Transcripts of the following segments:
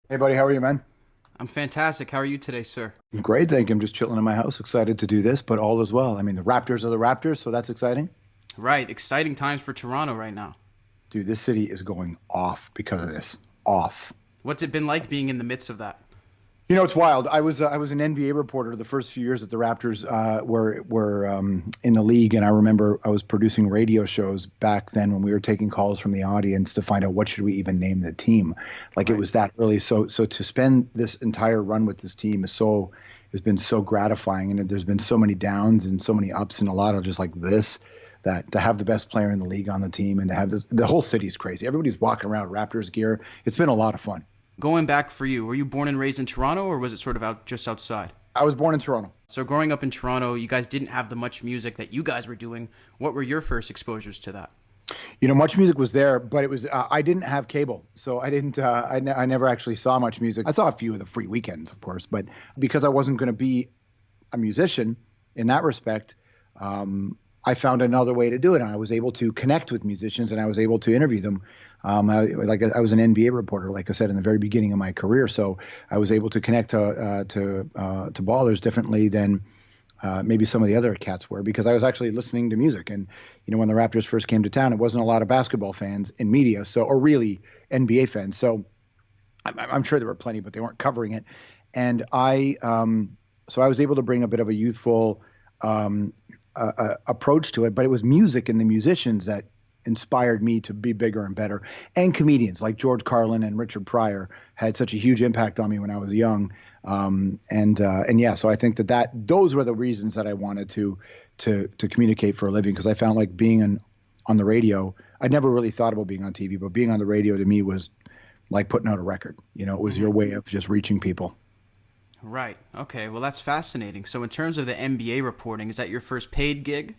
Hey, buddy, how are you, man? I'm fantastic. How are you today, sir? I'm great, thank you. I'm just chilling in my house, excited to do this, but all is well. I mean, the Raptors are the Raptors, so that's exciting. Right, exciting times for Toronto right now. Dude, this city is going off because of this. Off. What's it been like being in the midst of that? You know, it's wild. I was an NBA reporter the first few years that the Raptors were in the league, and I remember I was producing radio shows back then when we were taking calls from the audience to find out what should we even name the team. Like it Right. was that early. So to spend this entire run with this team has been so gratifying, and there's been so many downs and so many ups and a lot of just like this. That to have the best player in the league on the team and to have this, the whole city's crazy. Everybody's walking around Raptors gear. It's been a lot of fun. Going back for you, were you born and raised in Toronto or was it sort of out just outside? I was born in Toronto. So growing up in Toronto, you guys didn't have the much music that you guys were doing. What were your first exposures to that? You know, much music was there, but it was I didn't have cable, so I didn't. I never actually saw much music. I saw a few of the free weekends, of course, but because I wasn't going to be a musician in that respect, I found another way to do it, and I was able to connect with musicians, and I was able to interview them. I was an NBA reporter, like I said in the very beginning of my career, so I was able to connect to ballers differently than maybe some of the other cats were because I was actually listening to music. And, you know, when the Raptors first came to town, it wasn't a lot of basketball fans in media, or really NBA fans. So I'm sure there were plenty, but they weren't covering it. And so I was able to bring a bit of a youthful approach to it, but it was music and the musicians that inspired me to be bigger and better. And comedians like George Carlin and Richard Pryor had such a huge impact on me when I was young. And yeah, so I think that those were the reasons that I wanted to communicate for a living because I found like being on the radio. I'd never really thought about being on TV, but being on the radio to me was like putting out a record. You know, it was your Hmm. way of just reaching people. Right. Okay. Well, that's fascinating. So, in terms of the NBA reporting, is that your first paid gig?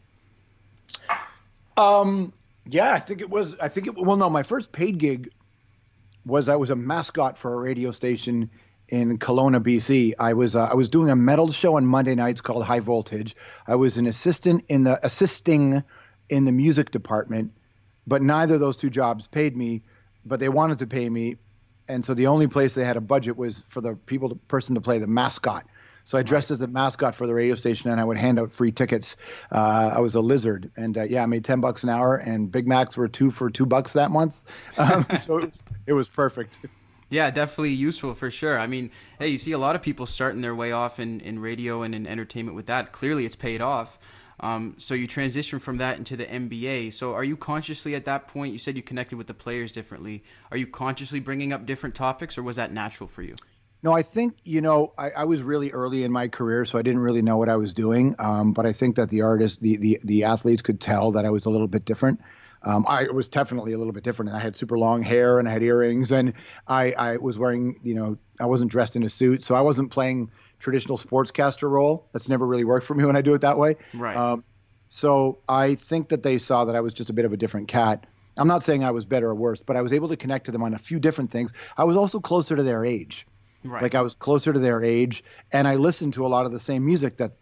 Yeah, I think it was. Well, no, my first paid gig was I was a mascot for a radio station in Kelowna, BC. I was doing a metal show on Monday nights called High Voltage. I was an assisting in the music department, but neither of those two jobs paid me, but they wanted to pay me, and so the only place they had a budget was for the person to play the mascot. So I Right. dressed as a mascot for the radio station, and I would hand out free tickets. I was a lizard, and yeah, I made $10 an hour, and Big Macs were two for $2 that month. So it was perfect. Yeah, definitely useful for sure. I mean, hey, you see a lot of people starting their way off in radio and in entertainment with that. Clearly, it's paid off. So you transition from that into the NBA. So are you consciously at that point? You said you connected with the players differently. Are you consciously bringing up different topics, or was that natural for you? No, I think, I was really early in my career, so I didn't really know what I was doing. But I think that the artists, the athletes could tell that I was a little bit different. I was definitely a little bit different. I had super long hair and I had earrings, and I was wearing, I wasn't dressed in a suit, so I wasn't playing traditional sportscaster role. That's never really worked for me when I do it that way. Right. So I think that they saw that I was just a bit of a different cat. I'm not saying I was better or worse, but I was able to connect to them on a few different things. I was also closer to their age. Right. Like I was closer to their age, and I listened to a lot of the same music that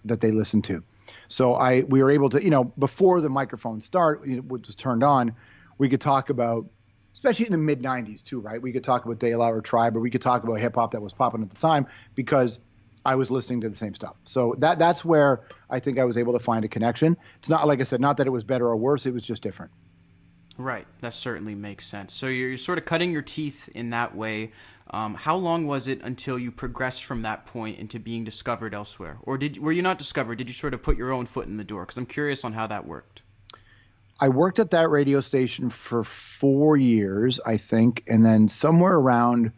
they listened to. So we were able to, before the microphone was turned on, we could talk about, especially in the mid '90s too, right? We could talk about De La or Tribe, or we could talk about hip hop that was popping at the time because I was listening to the same stuff. So that's where I think I was able to find a connection. It's not, like I said, not that it was better or worse; it was just different. Right. That certainly makes sense. So you're sort of cutting your teeth in that way. How long was it until you progressed from that point into being discovered elsewhere? Or were you not discovered? Did you sort of put your own foot in the door? Because I'm curious on how that worked. I worked at that radio station for 4 years, I think, and then somewhere around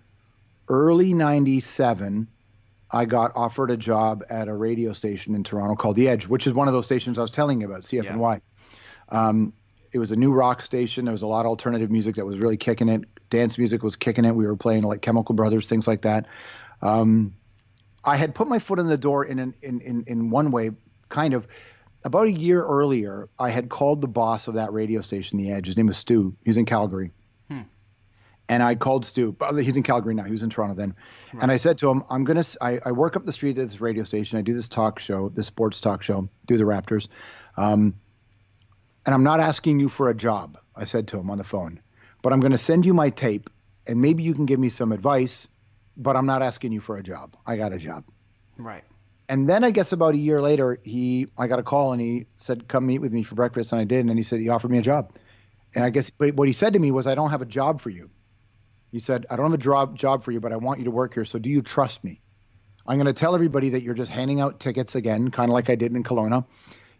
early '97, I got offered a job at a radio station in Toronto called The Edge, which is one of those stations I was telling you about, Yeah. CFNY. Um, it was a new rock station. There was a lot of alternative music that was really kicking it. Dance music was kicking it. We were playing like Chemical Brothers, things like that. Um, I had put my foot in the door in one way, kind of. About a year earlier, I had called the boss of that radio station, The Edge. His name is Stu. He's in Calgary. Hmm. And I called Stu. He's in Calgary now. He was in Toronto then. And Right. I said to him, I work up the street at this radio station. I do this talk show, this sports talk show, do the Raptors. Um, and I'm not asking you for a job, I said to him on the phone, but I'm going to send you my tape. and maybe you can give me some advice, but I'm not asking you for a job. I got a job. Right. And then I guess about a year later, I got a call and he said, come meet with me for breakfast. And I did. And then he said, he offered me a job. And I guess, but what he said to me was, I don't have a job for you. He said, I don't have a job for you, but I want you to work here. So do you trust me? I'm going to tell everybody that you're just handing out tickets again, kind of like I did in Kelowna.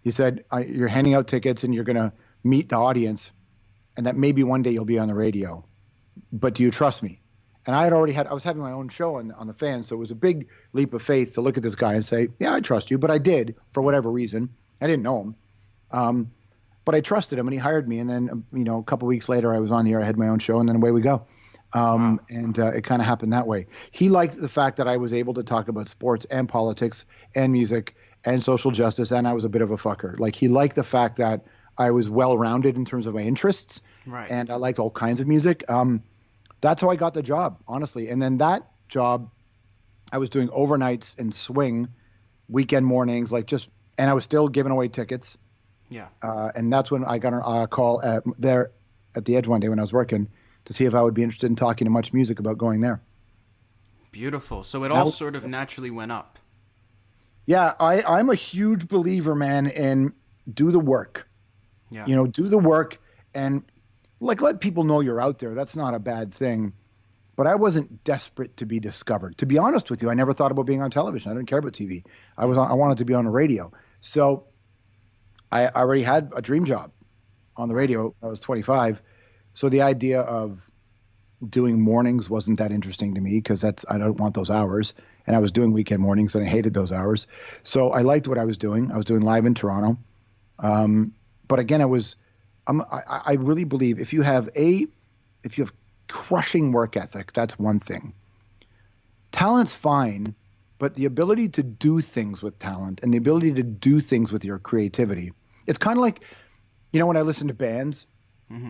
He said, you're handing out tickets and you're going to meet the audience and that maybe one day you'll be on the radio. But do you trust me? And I was having my own show on the Fan. So it was a big leap of faith to look at this guy and say, yeah, I trust you. But I did, for whatever reason. I didn't know him. But I trusted him and he hired me. And then, a couple of weeks later, I was on the air. I had my own show and then away we go. Wow. And it kind of happened that way. He liked the fact that I was able to talk about sports and politics and music and social justice. And I was a bit of a fucker. Like, he liked the fact that I was well-rounded in terms of my interests. Right. And I liked all kinds of music. That's how I got the job, honestly. And then that job, I was doing overnights and swing, weekend mornings, and I was still giving away tickets. Yeah. And that's when I got a call there at the Edge one day when I was working to see if I would be interested in talking to MuchMusic about going there. Beautiful. So it all sort of naturally went up. Yeah, I'm a huge believer, man, in do the work. Yeah. Do the work and let people know you're out there. That's not a bad thing. But I wasn't desperate to be discovered. To be honest with you, I never thought about being on television. I didn't care about TV. I wanted to be on the radio. So I already had a dream job on the radio. I was 25. So the idea of doing mornings wasn't that interesting to me because I don't want those hours. And I was doing weekend mornings and I hated those hours. So I liked what I was doing. I was doing live in Toronto. But again, I really believe if you have crushing work ethic, that's one thing. Talent's fine, but the ability to do things with talent and the ability to do things with your creativity, it's kind of like, when I listen to bands,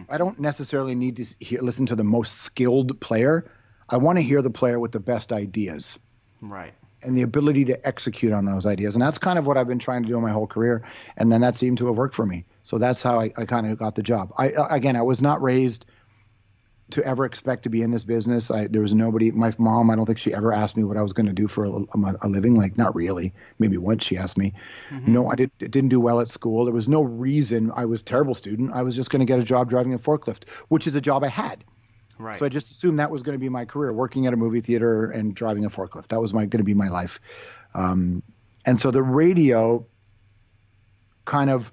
I don't necessarily need to listen to the most skilled player. I want to hear the player with the best ideas. Right. And the ability to execute on those ideas. And that's kind of what I've been trying to do my whole career. And then that seemed to have worked for me. So that's how I kind of got the job. I was not raised to ever expect to be in this business. There was nobody, my mom, I don't think she ever asked me what I was going to do for a living. Like, not really. Maybe once she asked me. No, I didn't do well at school. There was no reason. I was a terrible student. I was just going to get a job driving a forklift, which is a job I had. Right. So I just assumed that was going to be my career, working at a movie theater and driving a forklift. That was going to be my life. And so the radio kind of,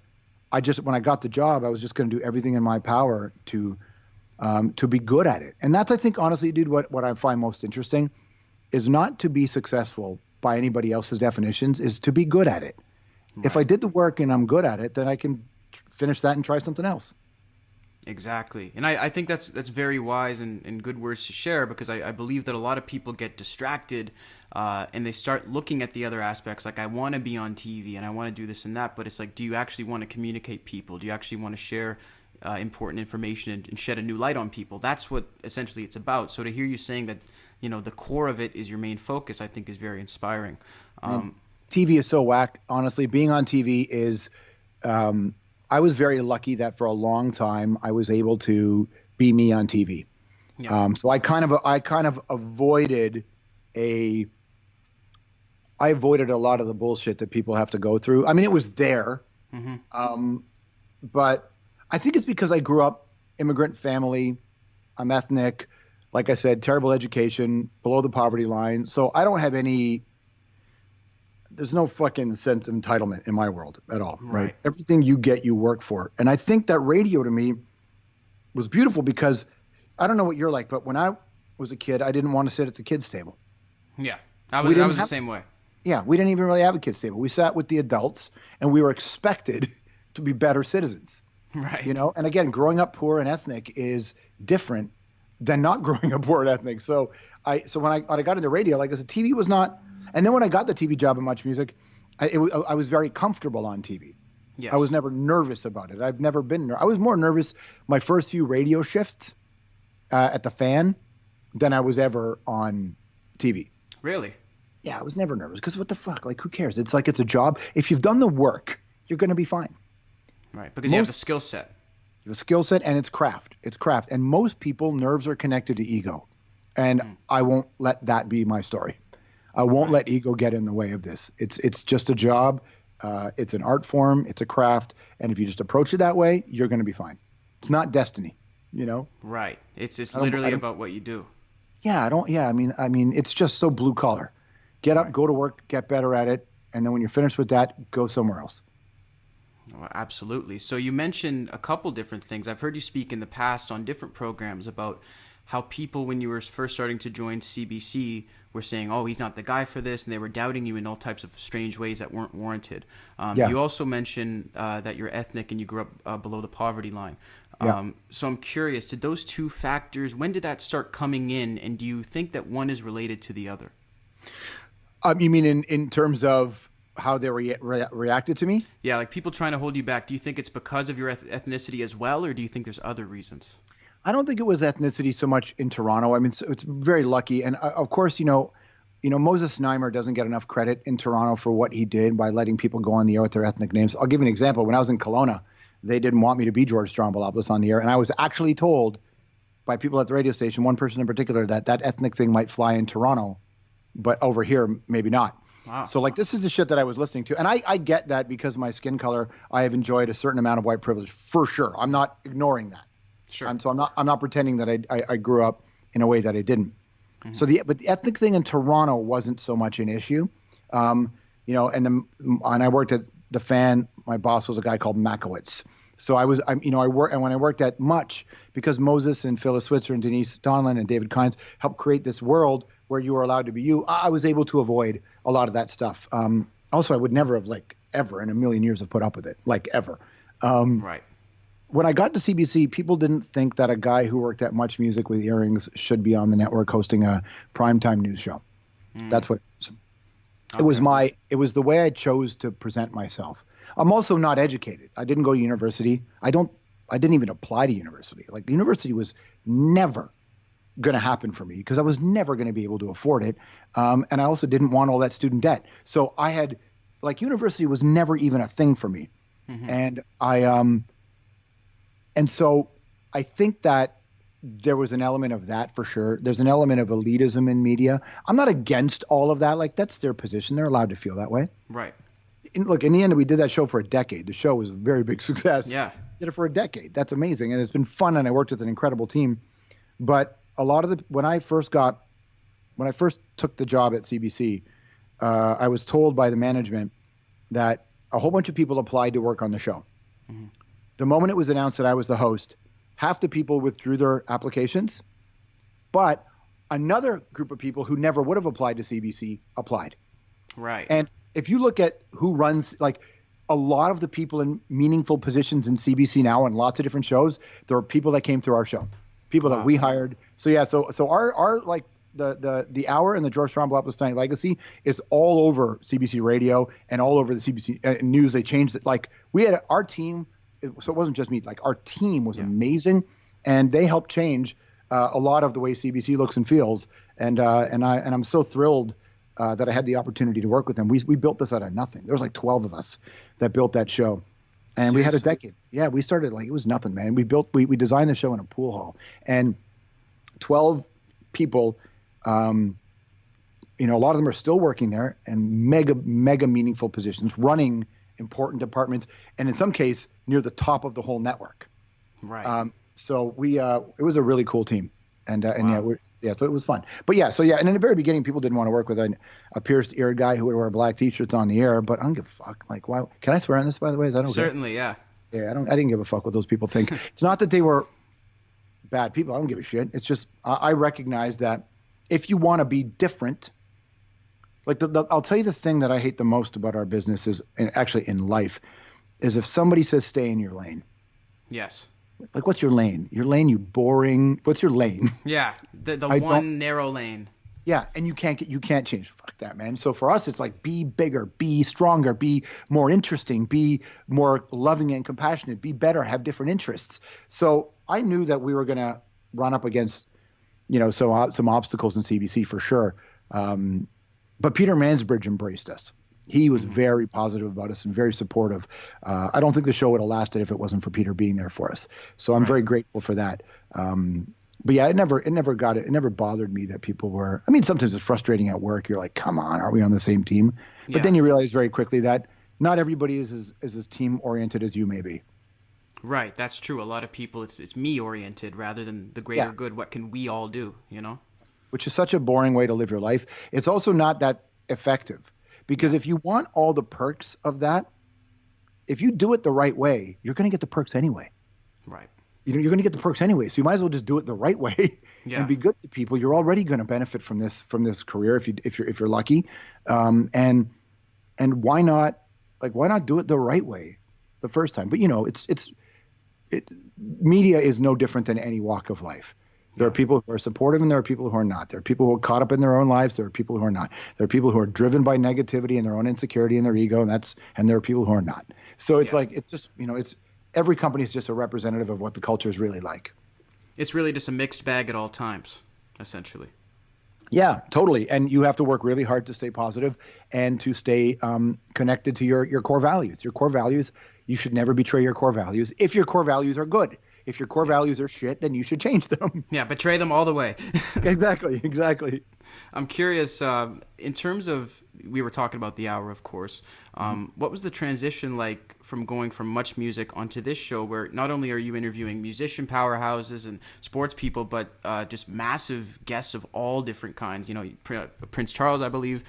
when I got the job, I was just going to do everything in my power to be good at it. And that's, I think, honestly, dude, what I find most interesting is not to be successful by anybody else's definitions, is to be good at it. Right. If I did the work and I'm good at it, then I can finish that and try something else. Exactly. And I think that's very wise and good words to share, because I believe that a lot of people get distracted and they start looking at the other aspects. Like, I want to be on TV and I want to do this and that, but it's like, do you actually want to communicate people? Do you actually want to share important information and shed a new light on people? That's what essentially it's about. So to hear you saying that, the core of it is your main focus, I think is very inspiring. TV is so whack. Honestly, being on TV is, I was very lucky that for a long time I was able to be me on TV. Yeah. So I kind of avoided a lot of the bullshit that people have to go through. I mean, it was there, but I think it's because I grew up immigrant family. I'm ethnic, like I said, terrible education, below the poverty line. So I don't have there's no fucking sense of entitlement in my world at all, right? Everything you get, you work for. And I think that radio to me was beautiful because I don't know what you're like, but when I was a kid, I didn't want to sit at the kids' table. Yeah, I was the same way. Yeah, we didn't even really have a kids' table. We sat with the adults and we were expected to be better citizens. Right. And again, growing up poor and ethnic is different than not growing up poor and ethnic. So when I got into radio, like I said, TV was not. And then when I got the TV job at MuchMusic, I was very comfortable on TV. Yes. I was never nervous about it. I've never been I was more nervous my first few radio shifts at the Fan than I was ever on TV. Really? Yeah, I was never nervous because what the fuck? Like, who cares? It's like it's a job. If you've done the work, you're going to be fine. Right, because you have the skill set. You have a skill set and it's craft. It's craft. And most people, nerves are connected to ego. And I won't let that be my story. I won't let ego get in the way of this. It's just a job. It's an art form. It's a craft. And if you just approach it that way, you're going to be fine. It's not destiny, you know? Right. It's literally about what you do. Yeah, I mean, it's just so blue collar. Get up, go to work, get better at it. And then when you're finished with that, go somewhere else. Well, absolutely. So you mentioned a couple different things. I've heard you speak in the past on different programs about how people, when you were first starting to join CBC, were saying, oh, he's not the guy for this, and they were doubting you in all types of strange ways that weren't warranted. You also mentioned that you're ethnic and you grew up below the poverty line. So I'm curious, did those two factors, when did that start coming in, and do you think that one is related to the other? You mean in terms of how they reacted to me? Yeah, like people trying to hold you back. Do you think it's because of your ethnicity as well, or do you think there's other reasons? I don't think it was ethnicity so much in Toronto. I mean, it's very lucky. And of course, Moses Znaimer doesn't get enough credit in Toronto for what he did by letting people go on the air with their ethnic names. I'll give you an example. When I was in Kelowna, they didn't want me to be George Stroumboulopoulos on the air. And I was actually told by people at the radio station, one person in particular, that ethnic thing might fly in Toronto, but over here, maybe not. Wow. So this is the shit that I was listening to. And I get that because of my skin color, I have enjoyed a certain amount of white privilege for sure. I'm not ignoring that. Sure. So I'm not pretending that I grew up in a way that I didn't. Mm-hmm. So but the ethnic thing in Toronto wasn't so much an issue. And I worked at the Fan. My boss was a guy called Makowitz. So I worked, and when I worked at Much, because Moses and Phyllis Switzer and Denise Donlan and David Kynes helped create this world where you were allowed to be you, I was able to avoid a lot of that stuff. Also, I would never have ever in a million years have put up with it, ever. Right. When I got to CBC, people didn't think that a guy who worked at MuchMusic with earrings should be on the network hosting a primetime news show. That's what it was. Okay. It was the way I chose to present myself. I'm also not educated. I didn't go to university. I didn't even apply to university. The university was never going to happen for me because I was never going to be able to afford it. And I also didn't want all that student debt. So I had university was never even a thing for me. Mm-hmm. And so I think that there was an element of that for sure. There's an element of elitism in media. I'm not against all of that. That's their position. They're allowed to feel that way. Right. In the end, we did that show for a decade. The show was a very big success. Yeah. Did it for a decade. That's amazing. And it's been fun. And I worked with an incredible team. But a lot of when I first took the job at CBC, I was told by the management that a whole bunch of people applied to work on the show. Mm-hmm. The moment it was announced that I was the host, half the people withdrew their applications, but another group of people who never would have applied to CBC applied. Right. And if you look at who runs, a lot of the people in meaningful positions in CBC now and lots of different shows, there are people that came through our show, people that we hired. So yeah, so our the Hour and the George Stroumboulopoulos Tonight Legacy is all over CBC Radio and all over the CBC News. They changed it. We had our team. So it wasn't just me. Our team was amazing, and they helped change a lot of the way CBC looks and feels. And I'm so thrilled that I had the opportunity to work with them. We built this out of nothing. There was 12 of us that built that show, and we had a decade. Yeah, we started it was nothing, man. We designed the show in a pool hall, and 12 people. A lot of them are still working there and mega meaningful positions, running important departments, and in some case near the top of the whole network. Right. So it was a really cool team, and wow. So it was fun. But and in the very beginning, people didn't want to work with a pierced-eared guy who would wear black t-shirts on the air. But I don't give a fuck. Why? Can I swear on this? By the way, is that okay? Certainly, yeah. Yeah, I didn't give a fuck what those people think. It's not that they were bad people. I don't give a shit. It's just I recognize that if you want to be different. I'll tell you the thing that I hate the most about our business is, and actually in life, is if somebody says stay in your lane. Yes. What's your lane? Your lane, you boring. What's your lane? Yeah, the one narrow lane. Yeah, and you can't change. Fuck that, man. So for us, it's be bigger, be stronger, be more interesting, be more loving and compassionate, be better, have different interests. So I knew that we were going to run up against, some obstacles in CBC for sure. But Peter Mansbridge embraced us. He was very positive about us and very supportive. I don't think the show would have lasted if it wasn't for Peter being there for us. So I'm very grateful for that. But yeah, it never bothered me that people were, I mean, sometimes it's frustrating at work. You're like, come on, are we on the same team? But Yeah. then you realize very quickly that not everybody is as team oriented as you may be. Right, that's true. A lot of people, it's me oriented rather than the greater Yeah. good. What can we all do? You know? Which is such a boring way to live your life. It's also not that effective because Yeah. if you want all the perks of that, if you do it the right way, you're going to get the perks anyway. Right. You're going to get the perks anyway. So you might as well just do it the right way and Yeah. be good to people. You're already going to benefit from this career if you're lucky. And why not do it the right way the first time? But media is no different than any walk of life. There are Yeah. people who are supportive and there are people who are not. There are people who are caught up in their own lives. There are people who are not. There are people who are driven by negativity and their own insecurity and their ego, and there are people who are not. So it's Yeah. like it's just it's every company is just a representative of what the culture is really like. It's really just a mixed bag at all times, essentially. Yeah, totally. And you have to work really hard to stay positive and to stay connected to your core values. Your core values, you should never betray your core values if your core values are good. If your core values are shit, then you should change them. Yeah, betray them all the way. Exactly. I'm curious, in terms of, we were talking about The Hour, of course. What was the transition like from going from MuchMusic onto this show where not only are you interviewing musician powerhouses and sports people, but just massive guests of all different kinds? You know, Prince Charles, I believe.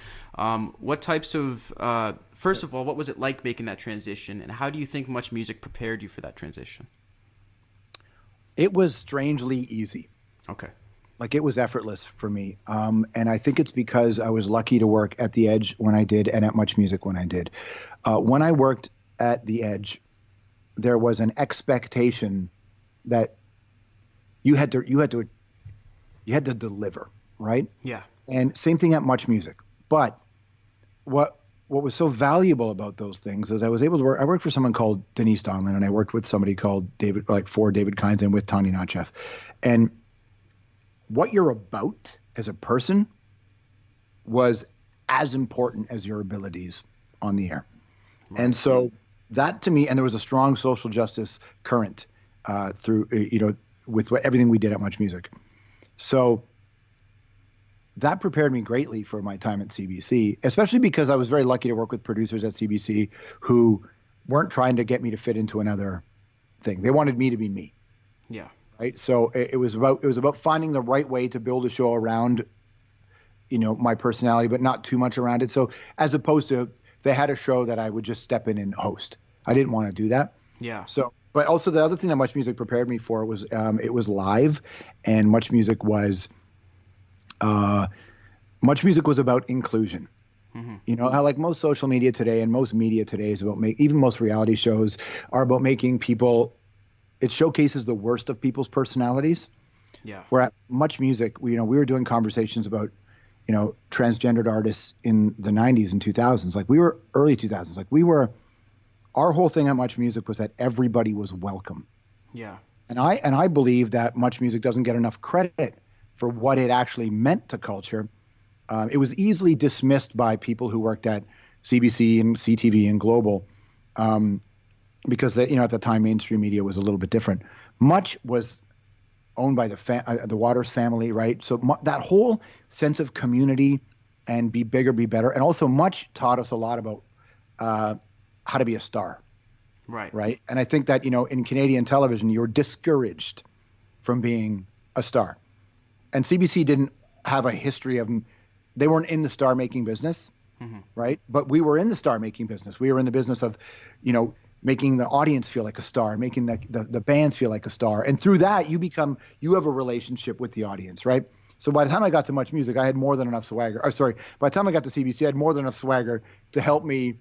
What types of, first of all, what was it like making that transition? And how do you think MuchMusic prepared you for that transition? It was strangely easy. Okay. Like it was effortless for me. And I think it's because I was lucky to work at The Edge when I did and at MuchMusic when I did. When I worked at The Edge, there was an expectation that you had to deliver, right? Yeah. And same thing at MuchMusic. But what was so valuable about those things is I was able to work. I worked for someone called Denise Donlin, and I worked with somebody called for David Kynes and with Tanya Natchev. And what you're about as a person was as important as your abilities on the air. Right. And so that to me, and there was a strong social justice current through, with everything we did at MuchMusic. So that prepared me greatly for my time at CBC, especially because I was very lucky to work with producers at CBC who weren't trying to get me to fit into another thing. They wanted me to be me. Yeah. Right. So it was about finding the right way to build a show around, my personality, but not too much around it. So as opposed to they had a show that I would just step in and host. I didn't want to do that. Yeah. So, but also the other thing that MuchMusic prepared me for was it was live, and MuchMusic was about inclusion. Mm-hmm. You know how like most social media today and most media today is about even most reality shows are about making people. It showcases the worst of people's personalities. Yeah. Where at MuchMusic, we were doing conversations about, transgendered artists in the 90s and 2000s. Like we were early 2000s. Like our whole thing at MuchMusic was that everybody was welcome. Yeah. And I believe that MuchMusic doesn't get enough credit for what it actually meant to culture. It was easily dismissed by people who worked at CBC and CTV and Global. Because at the time mainstream media was a little bit different. Much was owned by the Waters family, right? So that whole sense of community and be bigger, be better, and also Much taught us a lot about how to be a star, right? And I think that in Canadian television you're discouraged from being a star, and CBC didn't have a history of they weren't in the star making business, right? But we were in the star making business. We were in the business of, making the audience feel like a star, making the bands feel like a star. And through that, you have a relationship with the audience, right? So by the time I got to MuchMusic, I had more than enough swagger. By the time I got to CBC, I had more than enough swagger to help me,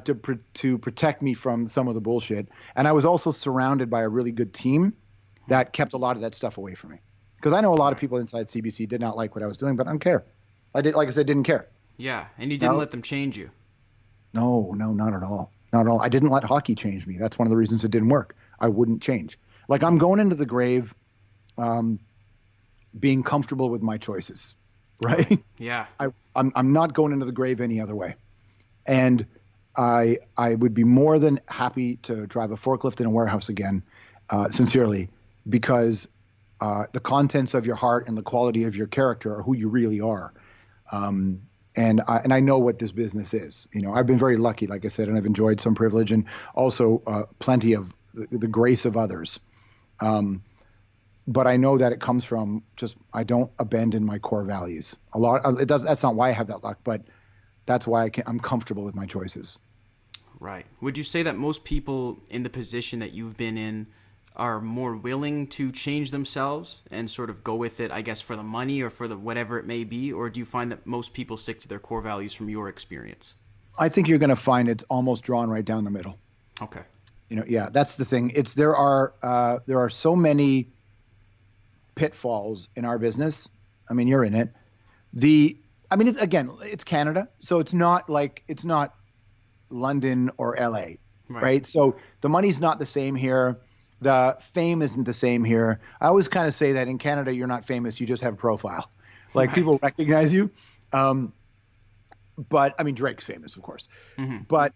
to protect me from some of the bullshit. And I was also surrounded by a really good team that kept a lot of that stuff away from me. Because I know a lot of people inside CBC did not like what I was doing, but I don't care. Like I said, didn't care. Yeah, and you didn't let them change you. No, not at all. Not at all. I didn't let hockey change me. That's one of the reasons it didn't work. I wouldn't change. Like I'm going into the grave being comfortable with my choices, right? Yeah. I'm not going into the grave any other way. And I would be more than happy to drive a forklift in a warehouse again, sincerely, because the contents of your heart and the quality of your character are who you really are. And I know what this business is. I've been very lucky, like I said, and I've enjoyed some privilege and also plenty of the grace of others. But I know that it comes from just I don't abandon my core values. That's not why I have that luck, but that's why I'm comfortable with my choices. Right. Would you say that most people in the position that you've been in are more willing to change themselves and sort of go with it, I guess, for the money or for the whatever it may be? Or do you find that most people stick to their core values from your experience? I think you're going to find it's almost drawn right down the middle. Okay. Yeah, that's the thing. There are so many pitfalls in our business. I mean, you're in it. It's Canada, so it's not London or LA, right? So the money's not the same here. The fame isn't the same here. I always kind of say that in Canada, you're not famous. You just have a profile. People recognize you. But I mean, Drake's famous, of course. Mm-hmm. But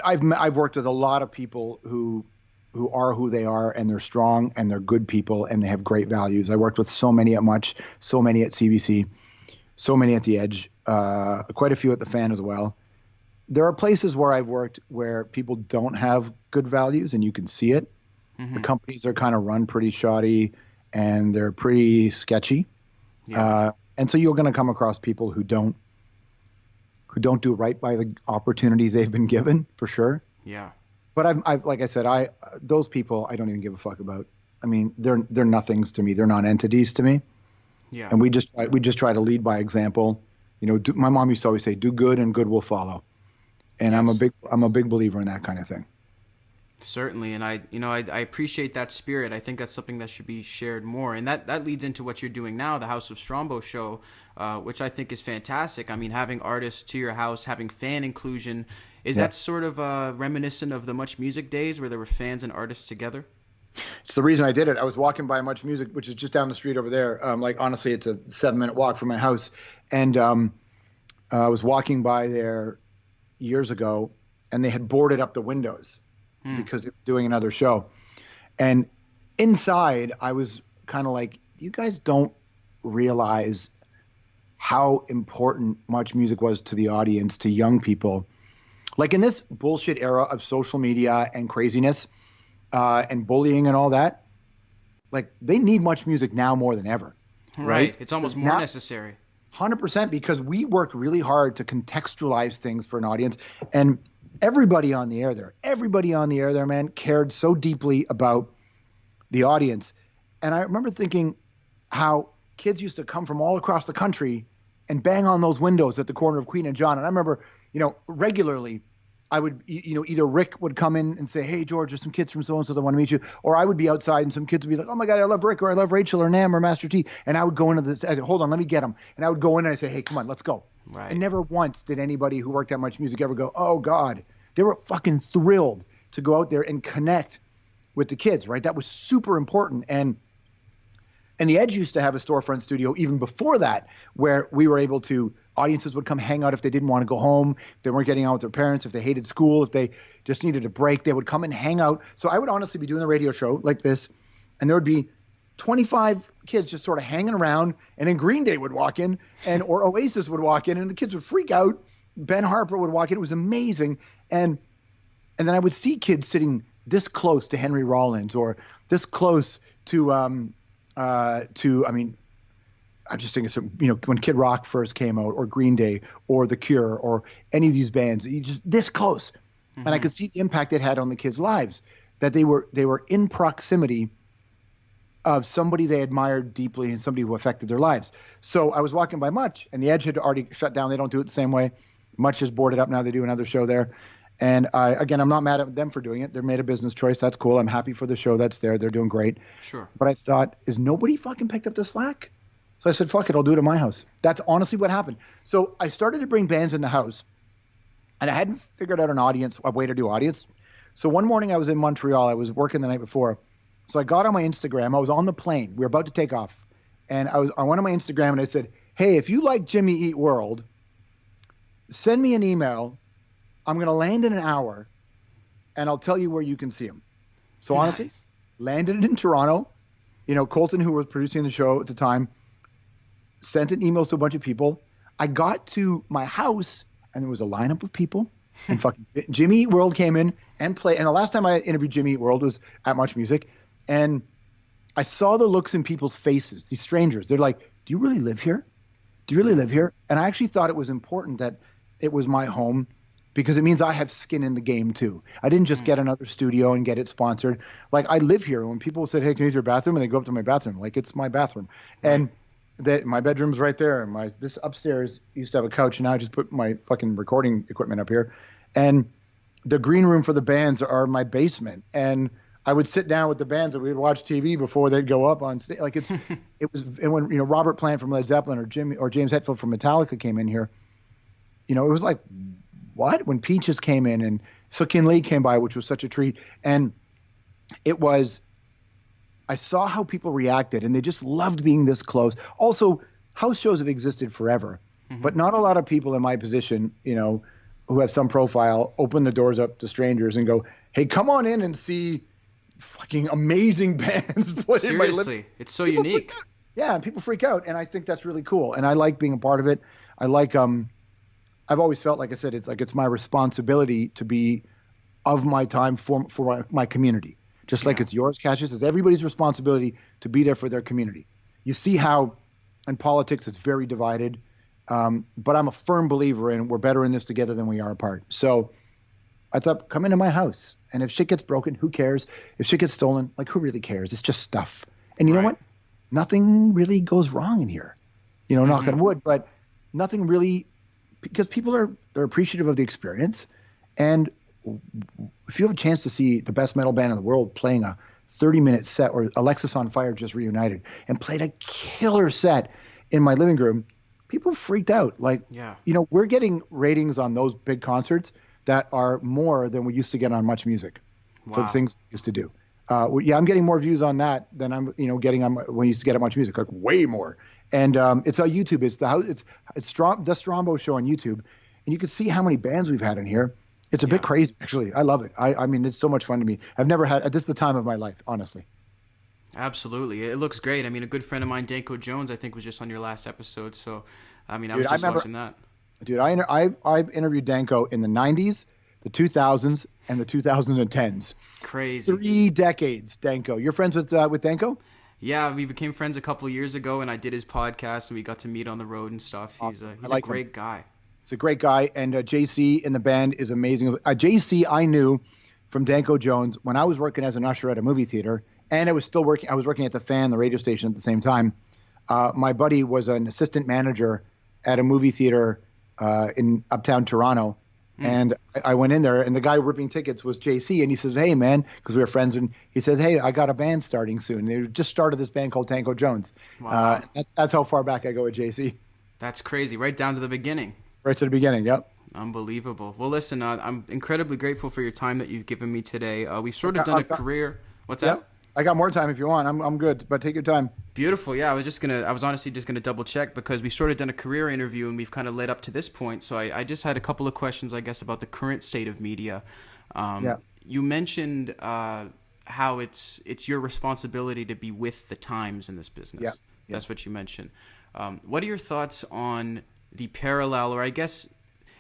I've worked with a lot of people who are who they are, and they're strong and they're good people and they have great values. I worked with so many at Much, so many at CBC, so many at The Edge, quite a few at The Fan as well. There are places where I've worked where people don't have good values and you can see it. Mm-hmm. The companies are kind of run pretty shoddy and they're pretty sketchy. Yeah. And so you're going to come across people who don't do right by the opportunities they've been given, for sure. Yeah. But I've like I said, those people I don't even give a fuck about. I mean, they're nothings to me. They're non-entities to me. Yeah. And we just try to lead by example. My mom used to always say, "Do good and good will follow." And yes. I'm a big believer in that kind of thing. Certainly, and I appreciate that spirit. I think that's something that should be shared more, and that leads into what you're doing now, the House of Strombo show, which I think is fantastic. I mean, having artists to your house, having fan inclusion, is that sort of reminiscent of the MuchMusic days where there were fans and artists together? It's the reason I did it. I was walking by MuchMusic, which is just down the street over there. Honestly, it's a 7-minute walk from my house, and I was walking by there years ago, and they had boarded up the windows because they were doing another show. And inside, I was kind of like, you guys don't realize how important MuchMusic was to the audience, to young people. Like in this bullshit era of social media and craziness and bullying and all that, like they need MuchMusic now more than ever. Right. It's almost more necessary. 100%, because we worked really hard to contextualize things for an audience, and everybody on the air there, man, cared so deeply about the audience. And I remember thinking how kids used to come from all across the country and bang on those windows at the corner of Queen and John. And I remember, regularly I would, either Rick would come in and say, "Hey, George, there's some kids from so-and-so that want to meet you." Or I would be outside and some kids would be like, "Oh my God, I love Rick," or "I love Rachel," or "Nam," or "Master T." And I would go into this, I'd say, "Hold on, let me get them." And I would go in and I'd say, "Hey, come on, let's go." Right. And never once did anybody who worked at MuchMusic ever go, "Oh God." They were fucking thrilled to go out there and connect with the kids, right? That was super important. And The Edge used to have a storefront studio even before that, where we were able to, audiences would come hang out if they didn't want to go home, if they weren't getting out with their parents, if they hated school, if they just needed a break, they would come and hang out. So I would honestly be doing a radio show like this, and there would be 25 kids just sort of hanging around, and then Green Day would walk in, or Oasis would walk in, and the kids would freak out. Ben Harper would walk in. It was amazing. And then I would see kids sitting this close to Henry Rollins, or this close to I'm just thinking some, when Kid Rock first came out, or Green Day, or The Cure, or any of these bands, you just this close. Mm-hmm. And I could see the impact it had on the kids' lives, that they were in proximity of somebody they admired deeply and somebody who affected their lives. So I was walking by Much, and The Edge had already shut down. They don't do it the same way. Much is boarded up now. They do another show there. And I'm not mad at them for doing it. They made a business choice. That's cool. I'm happy for the show that's there. They're doing great. Sure. But I thought, is nobody fucking picked up the slack? So I said, fuck it, I'll do it at my house. That's honestly what happened. So I started to bring bands in the house, and I hadn't figured out a way to do audience. So one morning I was in Montreal. I was working the night before. So I got on my Instagram. I was on the plane. We were about to take off. And I went on my Instagram and I said, "Hey, if you like Jimmy Eat World, send me an email. I'm going to land in an hour, and I'll tell you where you can see him." So honestly, Nice. landed in Toronto. Colton, who was producing the show at the time, sent an email to a bunch of people. I got to my house and there was a lineup of people, and fucking Jimmy Eat World came in and played. And the last time I interviewed Jimmy Eat World was at MuchMusic, and I saw the looks in people's faces. These strangers, they're like, "Do you really live here? Do you really live here?" And I actually thought it was important that it was my home, because it means I have skin in the game too. I didn't just get another studio and get it sponsored. Like, I live here. When people said, "Hey, can you use your bathroom?" and they go up to my bathroom, like, it's my bathroom. And that my bedroom's right there. And this upstairs used to have a couch, and now I just put my fucking recording equipment up here. And the green room for the bands are my basement. And I would sit down with the bands and we'd watch TV before they'd go up on stage. Like, it was, and when Robert Plant from Led Zeppelin or James Hetfield from Metallica came in here, it was like, what? When Peaches came in and Sookin Lee came by, which was such a treat. And I saw how people reacted, and they just loved being this close. Also, house shows have existed forever, but not a lot of people in my position, who have some profile, open the doors up to strangers and go, "Hey, come on in and see fucking amazing bands play." Seriously, it's so unique. Yeah, and people freak out, and I think that's really cool, and I like being a part of it. I like I've always felt, like I said, it's my responsibility to be of my time for my community. Just like it's yours, Cassius. It's everybody's responsibility to be there for their community. You see how in politics it's very divided, but I'm a firm believer in we're better in this together than we are apart. So I thought, come into my house, and if shit gets broken, who cares? If shit gets stolen, like, who really cares? It's just stuff. And you know what? Nothing really goes wrong in here. Knock on wood, but nothing really, because people they're appreciative of the experience. And if you have a chance to see the best metal band in the world playing a 30-minute set, or Alexis on Fire just reunited and played a killer set in my living room, people freaked out. Like, we're getting ratings on those big concerts that are more than we used to get on MuchMusic for the things we used to do. I'm getting more views on that than I'm, getting on when I used to get at MuchMusic, like way more. And it's on YouTube. It's the Strombo show on YouTube, and you can see how many bands we've had in here. It's a bit crazy, actually. I love it. I mean, it's so much fun to me. I've never had this is the time of my life, honestly. Absolutely. It looks great. I mean, a good friend of mine, Danko Jones, I think was just on your last episode. So, I mean, I was just watching that. Dude, I've interviewed Danko in the 90s, the 2000s, and the 2010s. Crazy. 3 decades, Danko. You're friends with Danko? Yeah, we became friends a couple of years ago, and I did his podcast, and we got to meet on the road and stuff. He's a great guy. He's a great guy, and JC in the band is amazing. JC I knew from Danko Jones when I was working as an usher at a movie theater, and I was working at the Fan, the radio station, at the same time. My buddy was an assistant manager at a movie theater in uptown Toronto, and I went in there, and the guy ripping tickets was JC, and he says, "Hey, man," because we were friends, and he says, "Hey, I got a band starting soon." They just started this band called Danko Jones. Wow. That's how far back I go with JC. That's crazy, right down to the beginning. Right to the beginning, yep. Unbelievable. Well, listen, I'm incredibly grateful for your time that you've given me today. We've sort of done a career. What's that? I got more time if you want. I'm good, but take your time. Beautiful. Yeah, I was honestly just gonna double check because we sort of done a career interview and we've kind of led up to this point. So I just had a couple of questions, I guess, about the current state of media. You mentioned how it's your responsibility to be with the times in this business. Yeah. That's what you mentioned. What are your thoughts on the parallel, or I guess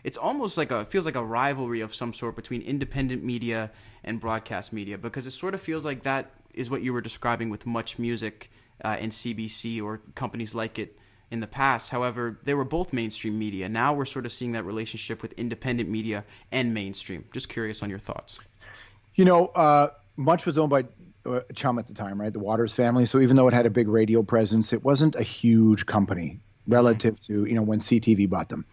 it's almost like feels like a rivalry of some sort between independent media and broadcast media, because it sort of feels like that is what you were describing with MuchMusic and CBC or companies like it in the past. However, they were both mainstream media. Now we're sort of seeing that relationship with independent media and mainstream. Just curious on your thoughts. Much was owned by Chum at the time, right? The Waters family. So even though it had a big radio presence, it wasn't a huge company relative to, when CTV bought them.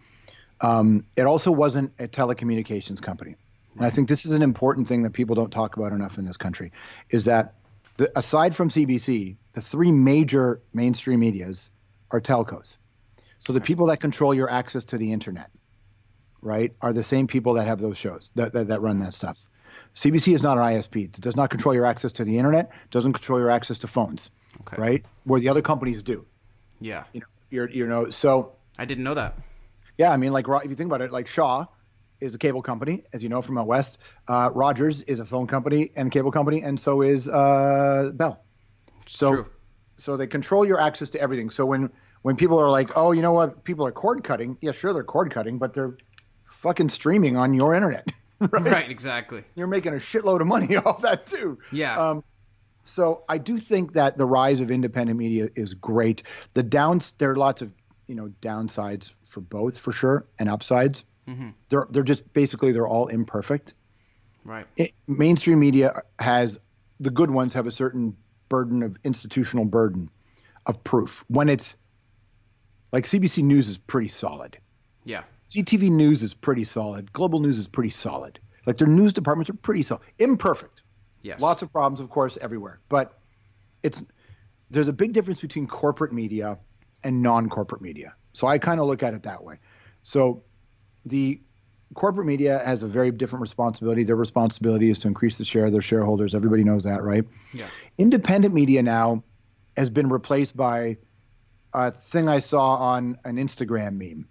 It also wasn't a telecommunications company. And I think this is an important thing that people don't talk about enough in this country, is that aside from CBC, the 3 major mainstream medias are telcos. So the people that control your access to the internet, right, are the same people that have those shows, that run that stuff. CBC is not an ISP. It does not control your access to the internet, doesn't control your access to phones, right, where the other companies do. Yeah. So. I didn't know that. Yeah, I mean, like, if you think about it, like Shaw, is a cable company, as you know from out west. Rogers is a phone company and cable company, and so is Bell. It's true. So they control your access to everything. So when people are like, oh, you know what, people are cord cutting. Yeah, sure, they're cord cutting, but they're fucking streaming on your internet. Right, exactly. You're making a shitload of money off that too. Yeah. So I do think that the rise of independent media is great. There are lots of downsides for both, for sure, and upsides. Mm-hmm. They're just basically they're all imperfect. Right. Mainstream media the good ones have a certain institutional burden of proof. When it's like CBC News is pretty solid. Yeah. CTV News is pretty solid. Global News is pretty solid. Like their news departments are pretty solid. Imperfect. Yes. Lots of problems, of course, everywhere. But there's a big difference between corporate media and non-corporate media. So I kind of look at it that way. So the corporate media has a very different responsibility. Their responsibility is to increase the share of their shareholders. Everybody knows that, right? Yeah. Independent media now has been replaced by a thing I saw on an Instagram meme.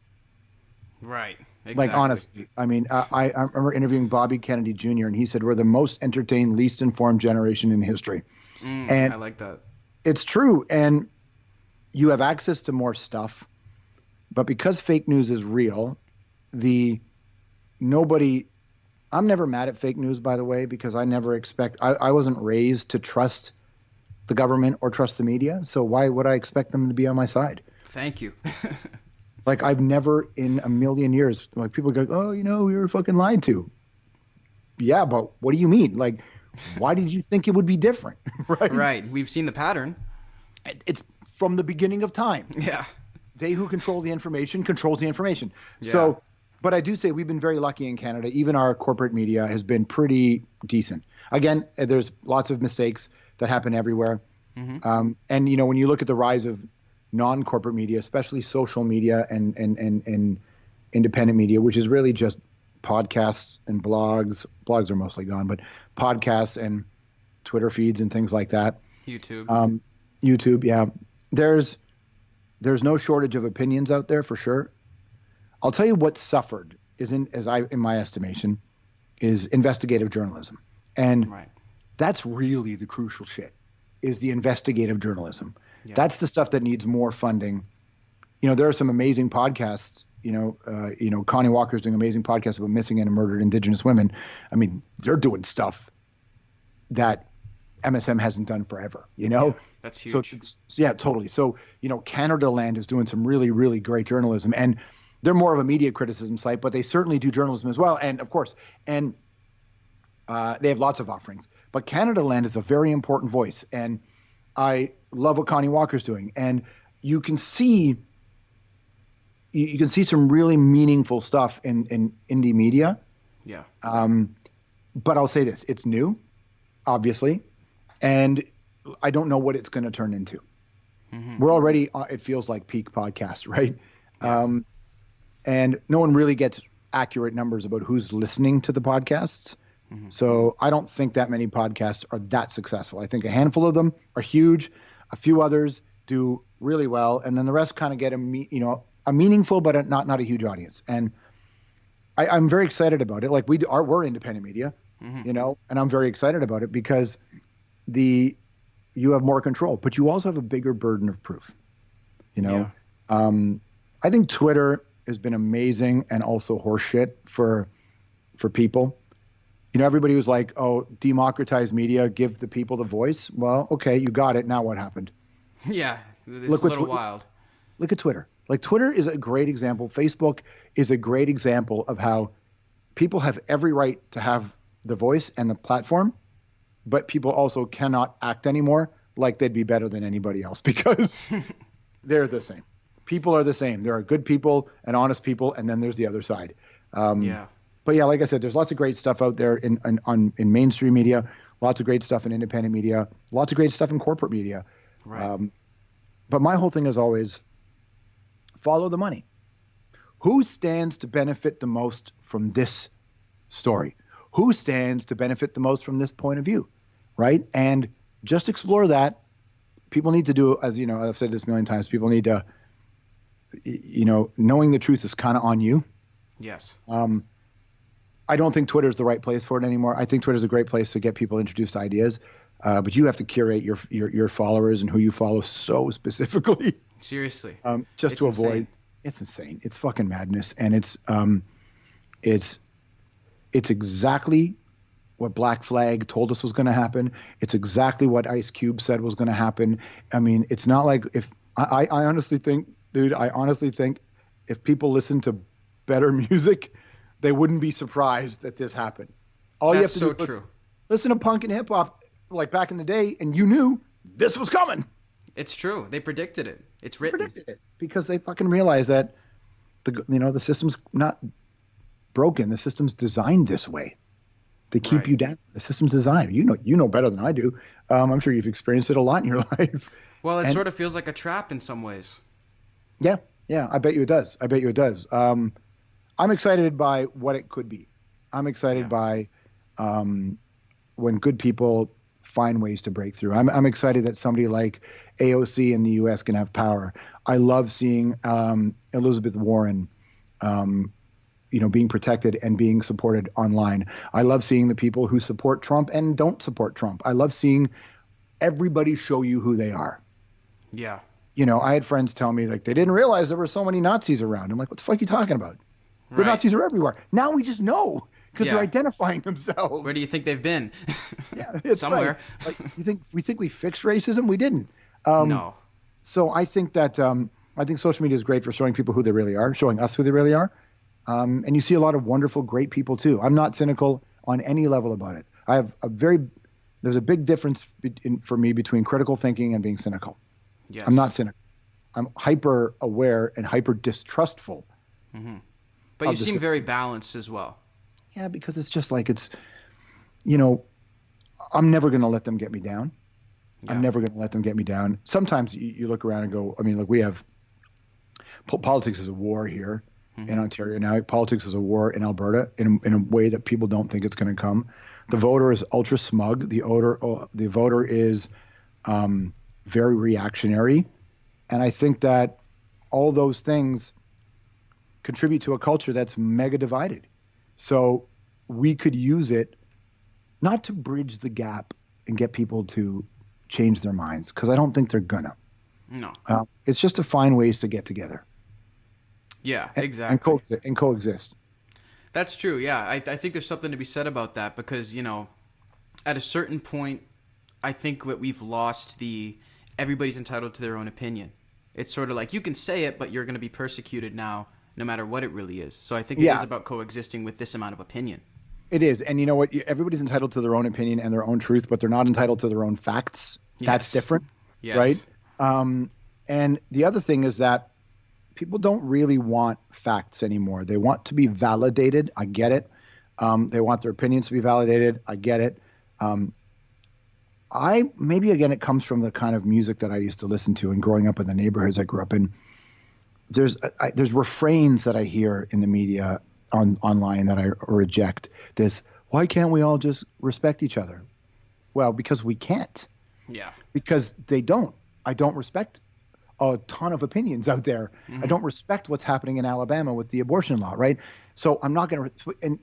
Right. Exactly. Like, honestly, I mean, I remember interviewing Bobby Kennedy Jr., and he said, we're the most entertained, least informed generation in history. And I like that. It's true. And you have access to more stuff. But because fake news is real, I'm never mad at fake news, by the way, because I wasn't raised to trust the government or trust the media. So why would I expect them to be on my side? Thank you. Like, I've never in a million years, like, people go, oh, we were fucking lied to. Yeah, but what do you mean? Like, why did you think it would be different? Right? Right. We've seen the pattern. It's from the beginning of time. Yeah. They who control the information controls the information. Yeah. So, but I do say we've been very lucky in Canada. Even our corporate media has been pretty decent. Again, there's lots of mistakes that happen everywhere. Mm-hmm. And, when you look at the rise of non-corporate media, especially social media and independent media, which is really just podcasts and blogs. Blogs are mostly gone, but podcasts and Twitter feeds and things like that. YouTube, yeah. There's no shortage of opinions out there for sure. I'll tell you what suffered in my estimation, is investigative journalism. And that's really the crucial shit, is the investigative journalism. Yeah. That's the stuff that needs more funding. There are some amazing podcasts. Connie Walker's doing amazing podcasts about missing and murdered Indigenous women. I mean, they're doing stuff that MSM hasn't done forever. Yeah, that's huge. So totally. So Canada Land is doing some really, really great journalism, and they're more of a media criticism site, but they certainly do journalism as well. And of course, they have lots of offerings. But Canada Land is a very important voice, and I love what Connie Walker's doing. And you can see some really meaningful stuff in indie media. Yeah. But I'll say this: it's new, obviously, and I don't know what it's going to turn into. Mm-hmm. We're already, it feels like peak podcast, right? Yeah. And no one really gets accurate numbers about who's listening to the podcasts. Mm-hmm. So I don't think that many podcasts are that successful. I think a handful of them are huge. A few others do really well. And then the rest kind of get a meaningful, but not a huge audience. And I'm very excited about it. Like we're independent media, mm-hmm. And I'm very excited about it because you have more control, but you also have a bigger burden of proof. Yeah. I think Twitter has been amazing and also horseshit for people. Everybody was like, oh, democratize media, give the people the voice. Well, okay, you got it. Now what happened? Yeah, it's a little wild. Look at Twitter. Like, Twitter is a great example. Facebook is a great example of how people have every right to have the voice and the platform, but people also cannot act anymore like they'd be better than anybody else because they're the same. People are the same. There are good people and honest people, and then there's the other side. Yeah. But yeah, like I said, there's lots of great stuff out there in mainstream media, lots of great stuff in independent media, lots of great stuff in corporate media. Right. But my whole thing is always follow the money. Who stands to benefit the most from this story? Who stands to benefit the most from this point of view? Right? And just explore that. People need to do, as I've said this a million times, people need to, knowing the truth is kind of on you. Yes. I don't think Twitter is the right place for it anymore. I think Twitter is a great place to get people introduced to ideas, but you have to curate your followers and who you follow so specifically. Seriously, just it's to avoid. insane. It's insane. It's fucking madness, and it's exactly what Black Flag told us was going to happen. It's exactly what Ice Cube said was going to happen. I mean, it's not like if I honestly think, dude, I honestly think if people listen to better music, they wouldn't be surprised that this happened. All That's you have to so true. Listen to punk and hip hop like back in the day, and you knew this was coming. It's true. They predicted it. It's They written. predicted it because they fucking realized that the system's not broken. The system's designed this way. They keep Right. you down. The system's designed. You know better than I do. I'm sure you've experienced it a lot in your life. Well, it And- sort of feels like a trap in some ways. Yeah. I bet you it does. I'm excited by what it could be. I'm excited by when good people find ways to break through. I'm excited that somebody like AOC in the U.S. can have power. I love seeing Elizabeth Warren, being protected and being supported online. I love seeing the people who support Trump and don't support Trump. I love seeing everybody show you who they are. Yeah. I had friends tell me like they didn't realize there were so many Nazis around. I'm like, what the fuck are you talking about? The Right. Nazis are everywhere. Now we just know because Yeah. they're identifying themselves. Where do you think they've been? Yeah, it's Somewhere. right. Like, we think we fixed racism? We didn't. No. So I think that I think social media is great for showing people who they really are, showing us who they really are. And you see a lot of wonderful, great people too. I'm not cynical on any level about it. There's a big difference for me between critical thinking and being cynical. Yes. I'm not cynical. I'm hyper aware and hyper distrustful. But you of the seem system. very balanced as well. Yeah, because it's just like I'm never going to let them get me down. Yeah. I'm never going to let them get me down. Sometimes you look around and go, I mean, like we have politics is a war here in Ontario now. Politics is a war in Alberta in a way that people don't think it's going to come. The voter is ultra smug. The voter is very reactionary. And I think that all those things contribute to a culture that's mega divided. So we could use it not to bridge the gap and get people to change their minds, because I don't think they're gonna. No. It's just to find ways to get together. Yeah, And exactly. coexist. That's true. Yeah, I think there's something to be said about that because, at a certain point, I think that we've lost everybody's entitled to their own opinion. It's sort of like you can say it, but you're going to be persecuted now, no matter what it really is. So I think it is about coexisting with this amount of opinion. It is. And you know what? Everybody's entitled to their own opinion and their own truth, but they're not entitled to their own facts. That's Yes. different. Yes. Right? And the other thing is that people don't really want facts anymore. They want to be validated. I get it. They want their opinions to be validated. I get it. Maybe again, it comes from the kind of music that I used to listen to and growing up in the neighborhoods I grew up in. There's refrains that I hear in the media online that I reject. This, why can't we all just respect each other? Well, because we can't. Yeah. Because they don't. I don't respect a ton of opinions out there. I don't respect what's happening in Alabama with the abortion law, right? So I'm not going to, and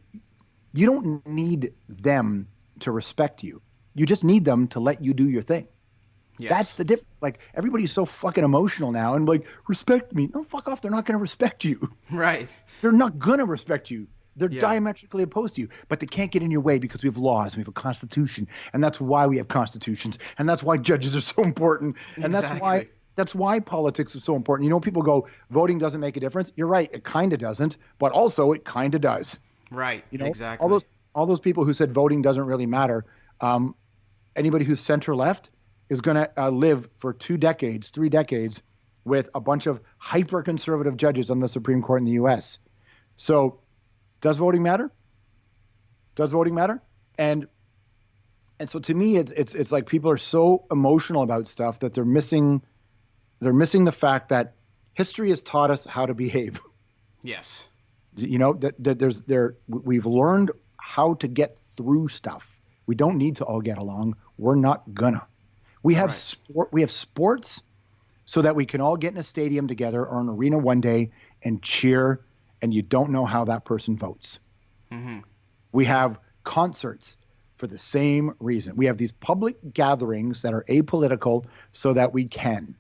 you don't need them to respect you. You just need them to let you do your thing. Yes. That's the difference. Like, everybody's so fucking emotional now and like, respect me. No, fuck off. They're not going to respect you. Right. They're not going to respect you. They're Yeah. diametrically opposed to you, but they can't get in your way because we have laws and we have a constitution. And that's why we have constitutions. And that's why judges are so important. And Exactly. that's why politics is so important. People go, voting doesn't make a difference. You're right. It kind of doesn't, but also it kind of does. Right. Exactly. All those people who said voting doesn't really matter. Anybody who's center left is going to live for 2 decades, 3 decades with a bunch of hyper conservative judges on the Supreme Court in the U.S. So does voting matter? Does voting matter? And so to me, it's like people are so emotional about stuff that they're missing the fact that history has taught us how to behave. Yes. That we've learned how to get through stuff. We don't need to all get along. We're not gonna. We have we have sports so that we can all get in a stadium together or an arena one day and cheer, and you don't know how that person votes. We have concerts for the same reason. We have these public gatherings that are apolitical so that we can,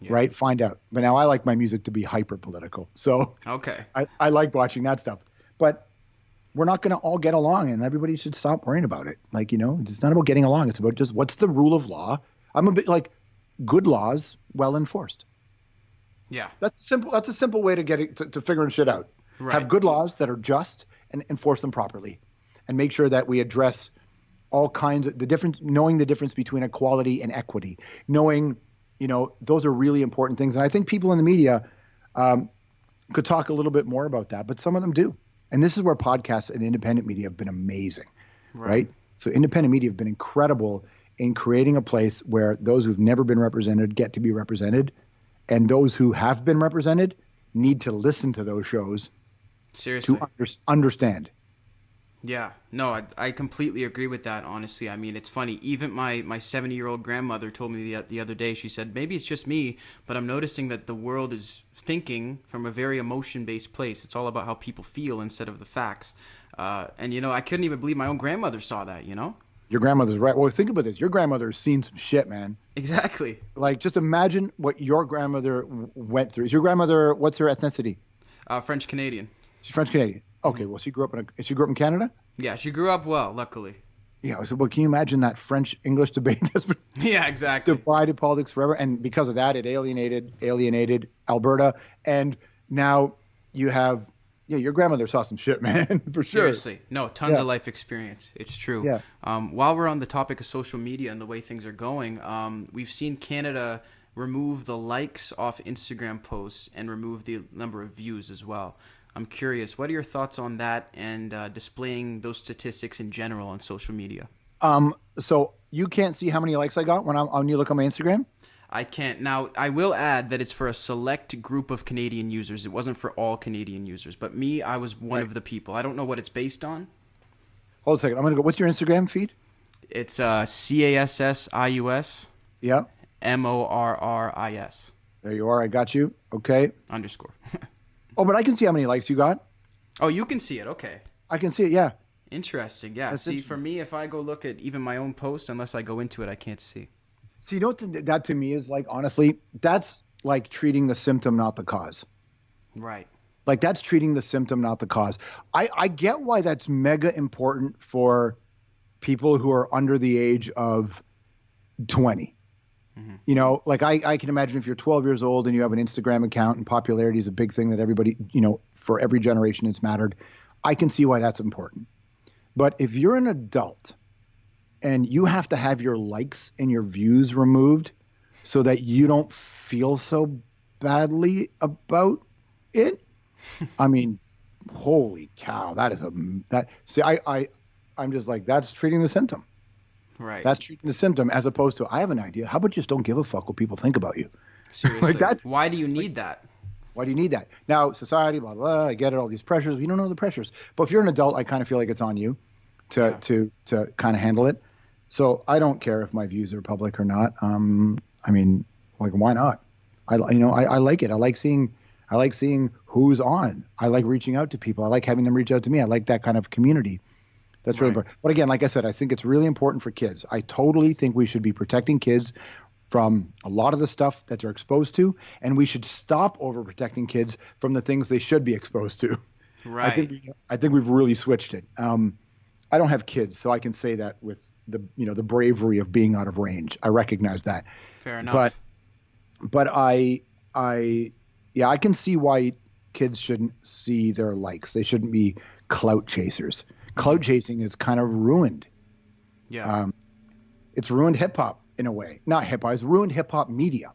right, find out. But now I like my music to be hyper political. So Okay. I like watching that stuff. But we're not going to all get along, and everybody should stop worrying about it. Like, it's not about getting along. It's about just what's the rule of law. I'm a bit like good laws, well enforced. Yeah. That's a simple way to get it to figuring shit out. Right. Have good laws that are just and enforce them properly, and make sure that we address all kinds of knowing the difference between equality and equity, knowing, those are really important things. And I think people in the media could talk a little bit more about that, but some of them do. And this is where podcasts and independent media have been amazing, right? So independent media have been incredible in creating a place where those who've never been represented get to be represented, and those who have been represented need to listen to those shows Seriously. to understand. Yeah, no, I completely agree with that, honestly. I mean, it's funny. Even my 70-year-old grandmother told me the other day, she said, maybe it's just me, but I'm noticing that the world is thinking from a very emotion-based place. It's all about how people feel instead of the facts. And, I couldn't even believe my own grandmother saw that, Your grandmother's right. Well, think about this. Your grandmother's seen some shit, man. Exactly. Like, just imagine what your grandmother went through. Is your grandmother, what's her ethnicity? French-Canadian. She's French-Canadian. Okay, well, she grew up in Canada? Yeah, she grew up well, luckily. Yeah, so but can you imagine that French-English debate that's been Yeah, exactly. divided politics forever? And because of that, it alienated Alberta. And now you have, your grandmother saw some shit, man, for sure. Seriously. No, tons of life experience. It's true. Yeah. While we're on the topic of social media and the way things are going, we've seen Canada remove the likes off Instagram posts and remove the number of views as well. I'm curious, what are your thoughts on that and displaying those statistics in general on social media? So you can't see how many likes I got when you look on my Instagram? I can't. Now, I will add that it's for a select group of Canadian users. It wasn't for all Canadian users. But me, I was one of the people. I don't know what it's based on. Hold a second. I'm going to go. What's your Instagram feed? It's CASSIUS. Yeah. MORRIS. There you are. I got you. Okay. Underscore. Oh, but I can see how many likes you got. Oh, you can see it. Okay. I can see it. Yeah. Interesting. Yeah. See, for me, if I go look at even my own post, unless I go into it, I can't see. See, you know what that to me is like, honestly, that's like treating the symptom, not the cause. Right. Like that's treating the symptom, not the cause. I get why that's mega important for people who are under the age of 20. Like I can imagine if you're 12 years old and you have an Instagram account and popularity is a big thing that everybody, for every generation it's mattered. I can see why that's important. But if you're an adult and you have to have your likes and your views removed so that you don't feel so badly about it, I mean, holy cow, I'm just like, that's treating the symptom. Right. That's treating the symptom as opposed to, I have an idea. How about just don't give a fuck what people think about you? Seriously. Why do you need that? Why do you need that? Now, society, blah, blah, I get it, all these pressures. We don't know the pressures. But if you're an adult, I kind of feel like it's on you to kind of handle it. So I don't care if my views are public or not. I mean, like, why not? I like it. I like seeing who's on. I like reaching out to people. I like having them reach out to me. I like that kind of community. That's really important. But again, like I said, I think it's really important for kids. I totally think we should be protecting kids from a lot of the stuff that they're exposed to, and we should stop overprotecting kids from the things they should be exposed to. Right. I think we've really switched it. I don't have kids, so I can say that with the bravery of being out of range. I recognize that. Fair enough. But I can see why kids shouldn't see their likes. They shouldn't be clout chasers. Clout chasing is kind of ruined. Yeah. It's ruined hip hop in a way. Not hip hop. It's ruined hip hop media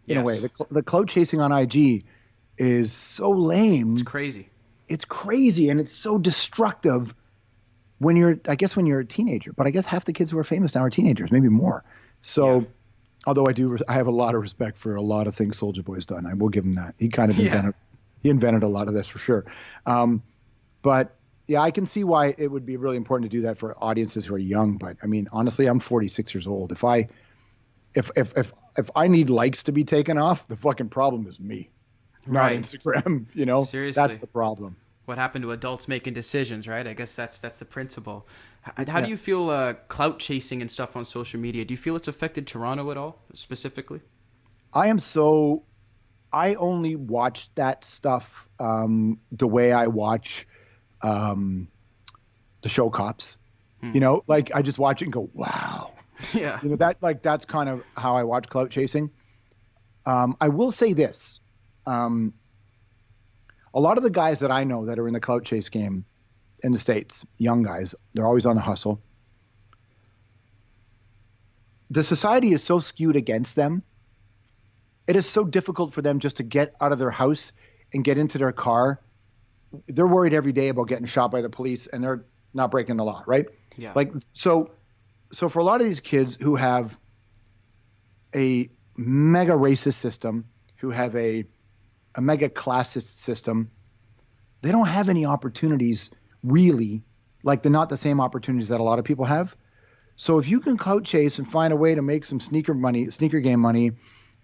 in a way. The clout chasing on IG is so lame. It's crazy. It's crazy, and it's so destructive when you're a teenager. But I guess half the kids who are famous now are teenagers, maybe more. So, although I have a lot of respect for a lot of things Soulja Boy's done. I will give him that. He kind of invented a lot of this for sure. But yeah, I can see why it would be really important to do that for audiences who are young. But I mean, honestly, I'm 46 years old. If I need likes to be taken off, the fucking problem is me, not Instagram. Seriously. That's the problem. what happened to adults making decisions, right? I guess that's the principle. How do you feel clout chasing and stuff on social media? Do you feel it's affected Toronto at all, specifically? I only watch that stuff the way I watch the show Cops. You know, like I just watch it and go, wow. Yeah. You know, that's kind of how I watch clout chasing. I will say this. A lot of the guys that I know that are in the clout chase game in the States, young guys, they're always on the hustle. The society is so skewed against them. It is so difficult for them just to get out of their house and get into their car. They're worried every day about getting shot by the police, and they're not breaking the law, right? Yeah. Like, so for a lot of these kids who have a mega racist system, who have a mega classist system, they don't have any opportunities really, like they're not the same opportunities that a lot of people have. So if you can clout chase and find a way to make some sneaker game money,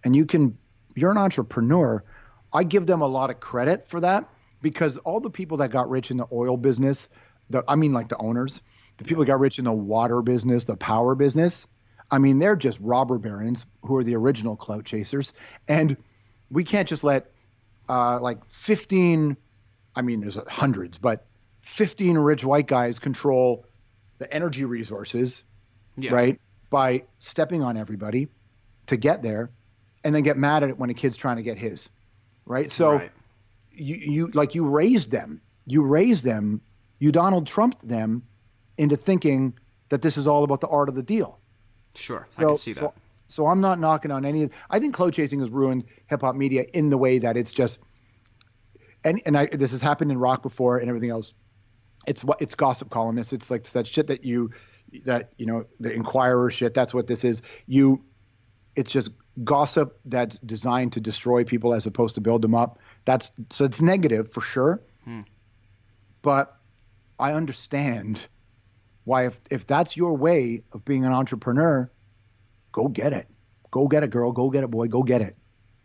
and you're an entrepreneur, I give them a lot of credit for that, because all the people that got rich in the oil business, like the owners, the people that got rich in the water business, the power business, I mean, they're just robber barons who are the original clout chasers. And we can't just let 15, I mean, there's hundreds, but 15 rich white guys control the energy resources, right? By stepping on everybody to get there, and then get mad at it when a kid's trying to get his, right? So you raised them, you Donald Trumped them into thinking that this is all about the art of the deal. Sure, I can see that. So I'm not knocking on any of. I think clout chasing has ruined hip hop media in the way that it's just, this has happened in rock before and everything else. It's gossip columnists. It's like that shit that the Inquirer shit. That's what this is. It's just gossip that's designed to destroy people as opposed to build them up. So it's negative for sure. But I understand why, if that's your way of being an entrepreneur, go get it. Go get it, girl. Go get it, boy. Go get it.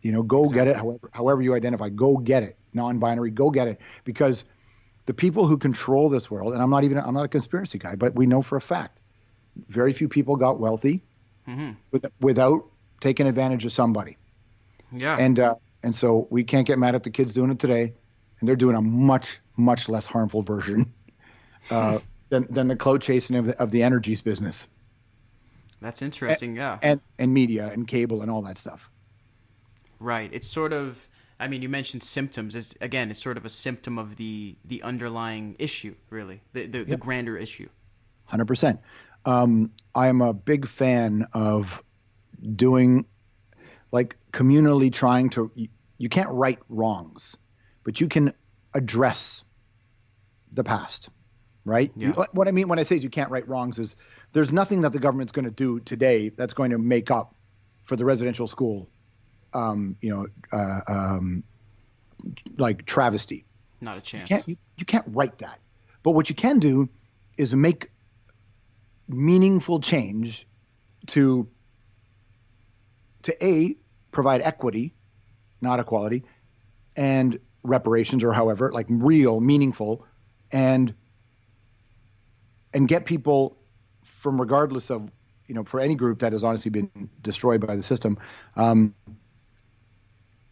Get it however you identify. Go get it. Non-binary, go get it. Because the people who control this world, and I'm not a conspiracy guy, but we know for a fact, very few people got wealthy without taking advantage of somebody. Yeah. And so we can't get mad at the kids doing it today, and they're doing a much, much less harmful version than the clout chasing of the energies business. That's interesting, yeah. And media and cable and all that stuff. Right. It's sort of, I mean, you mentioned symptoms. It's sort of a symptom of the underlying issue, really, the grander issue. 100%. I am a big fan of doing, like, communally trying to, you can't right wrongs, but you can address the past, right? Yeah. What I mean when I say you can't right wrongs is there's nothing that the government's going to do today that's going to make up for the residential school, like travesty. Not a chance. You can't right that. But what you can do is make meaningful change to provide equity, not equality, and reparations, or however, like real, meaningful, and get people from, regardless of, for any group that has honestly been destroyed by the system,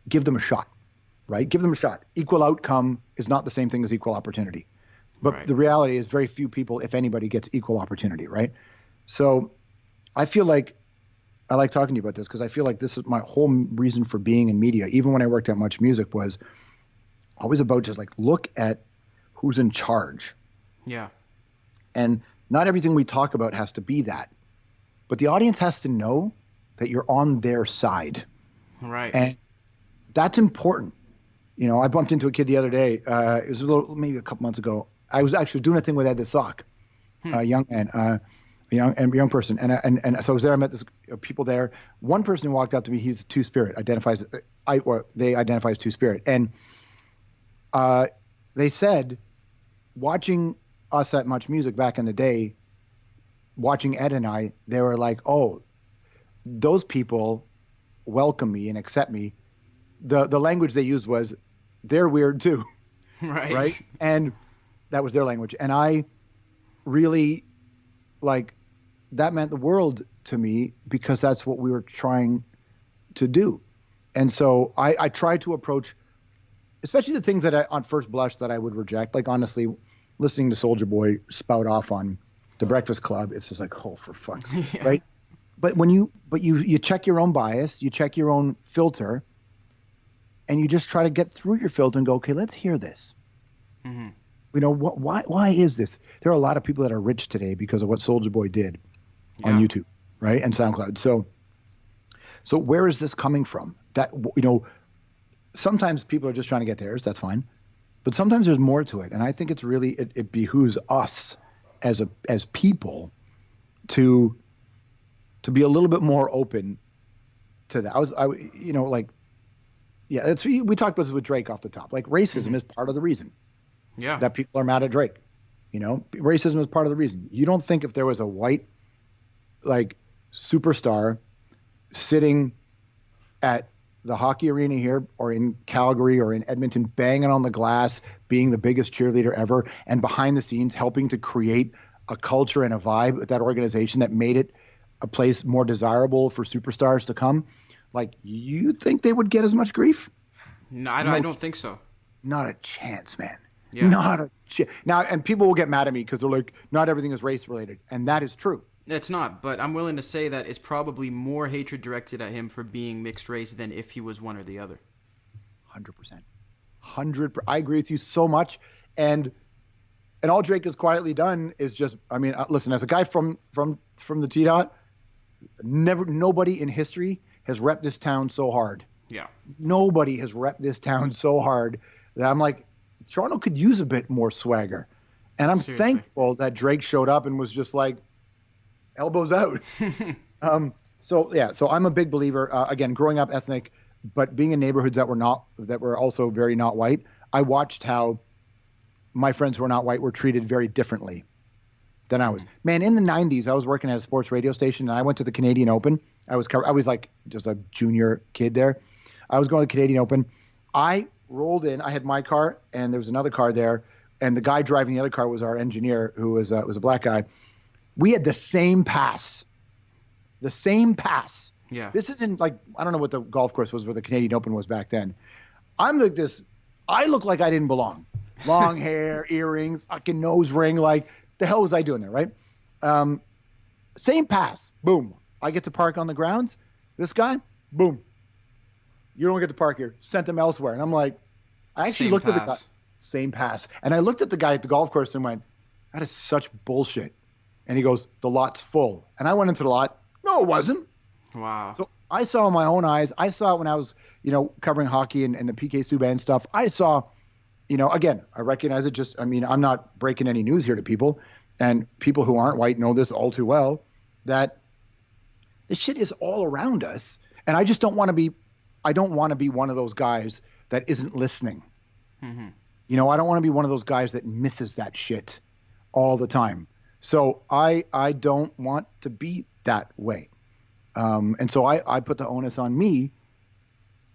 give them a shot, right? Give them a shot. Equal outcome is not the same thing as equal opportunity. But the reality is very few people, if anybody, gets equal opportunity, right? So I feel like I like talking to you about this, because I feel like this is my whole reason for being in media. Even when I worked at MuchMusic, was always about just like, look at who's in charge. Yeah. And not everything we talk about has to be that. But the audience has to know that you're on their side. Right. And that's important. I bumped into a kid the other day. It was maybe a couple months ago. I was actually doing a thing with Ed the Sock, a young man, a young person. And so I was there. I met people there. One person who walked up to me, he's Two-Spirit, they identify as Two-Spirit. And they said, watching us at MuchMusic back in the day, watching Ed and I, they were like, oh, those people welcome me and accept me. The language they used was, they're weird too. Right. And that was their language. And I really, like, that meant the world to me because that's what we were trying to do. And so I tried to approach, especially the things that on first blush that I would reject. Like, honestly, listening to Soulja Boy spout off on The Breakfast Club, it's just like, oh, for fuck's sake, Yeah. right? But you check your own bias, you check your own filter, and you just try to get through your filter and go, okay, let's hear this. Mm-hmm. You know, why is this? There are a lot of people that are rich today because of what Soulja Boy did on YouTube, right? And SoundCloud. So where is this coming from? That, you know, sometimes people are just trying to get theirs. That's fine. But sometimes there's more to it. And I think it's really, it behooves us as people to be a little bit more open to that. We talked about this with Drake off the top. Like, racism is part of the reason that people are mad at Drake. You know, racism is part of the reason. You don't think if there was a white, like, superstar sitting at the hockey arena here or in Calgary or in Edmonton, banging on the glass, being the biggest cheerleader ever, and behind the scenes helping to create a culture and a vibe at that organization that made it a place more desirable for superstars to come, like, you think they would get as much grief? No, I don't think so. Not a chance, man. Yeah. Not a chance. Now, and people will get mad at me because they're like, not everything is race related. And that is true. It's not, but I'm willing to say that it's probably more hatred directed at him for being mixed race than if he was one or the other. 100%. 100%. I agree with you so much. And all Drake has quietly done is just, I mean, listen, as a guy from the T-Dot, nobody in history has repped this town so hard. Yeah. Nobody has repped this town so hard that I'm like, Toronto could use a bit more swagger. And I'm Seriously. thankful that Drake showed up and was just like, elbows out. So I'm a big believer, again, growing up ethnic, but being in neighborhoods that were also very not white. I watched how my friends who are not white were treated very differently than I was. Man, in the 90s, I was working at a sports radio station and I went to the Canadian Open. I was like just a junior kid there. I was going to the Canadian Open. I rolled in. I had my car and there was another car there. And the guy driving the other car was our engineer, who was a black guy. We had the same pass. Yeah. This isn't like, I don't know what the golf course was where the Canadian Open was back then. I'm like this. I look like I didn't belong. Long hair, earrings, fucking nose ring. Like, the hell was I doing there, right? Same pass. Boom. I get to park on the grounds. This guy, boom. You don't get to park here. Sent him elsewhere. And I'm like, I actually looked at the guy. Same pass. And I looked at the guy at the golf course and went, that is such bullshit. And he goes, the lot's full. And I went into the lot. No, it wasn't. Wow. So I saw in my own eyes. I saw it when I was, covering hockey and the PK Subban stuff. I saw, again, I recognize it. I'm not breaking any news here to people. And people who aren't white know this all too well, that this shit is all around us. And I just don't want to be one of those guys that isn't listening. Mm-hmm. I don't want to be one of those guys that misses that shit all the time. So I don't want to be that way. And so I put the onus on me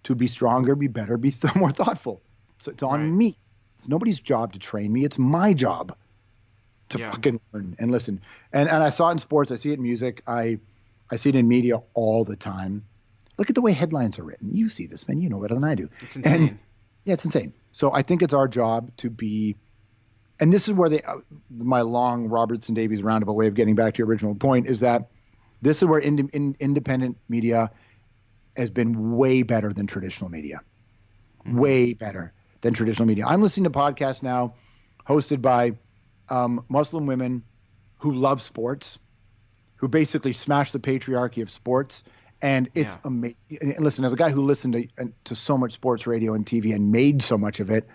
to be stronger, be better, be more thoughtful. So it's on me. It's nobody's job to train me. It's my job to fucking learn and listen. And I saw it in sports. I see it in music. I see it in media all the time. Look at the way headlines are written. You see this, man. You know better than I do. It's insane. It's insane. So I think it's our job to be, and this is where my long Robertson Davies roundabout way of getting back to your original point is that this is where independent media has been way better than traditional media. Mm-hmm. Way better than traditional media. I'm listening to podcasts now hosted by Muslim women who love sports, who basically smash the patriarchy of sports. And it's amazing. And listen, as a guy who listened to so much sports radio and TV and made so much of it,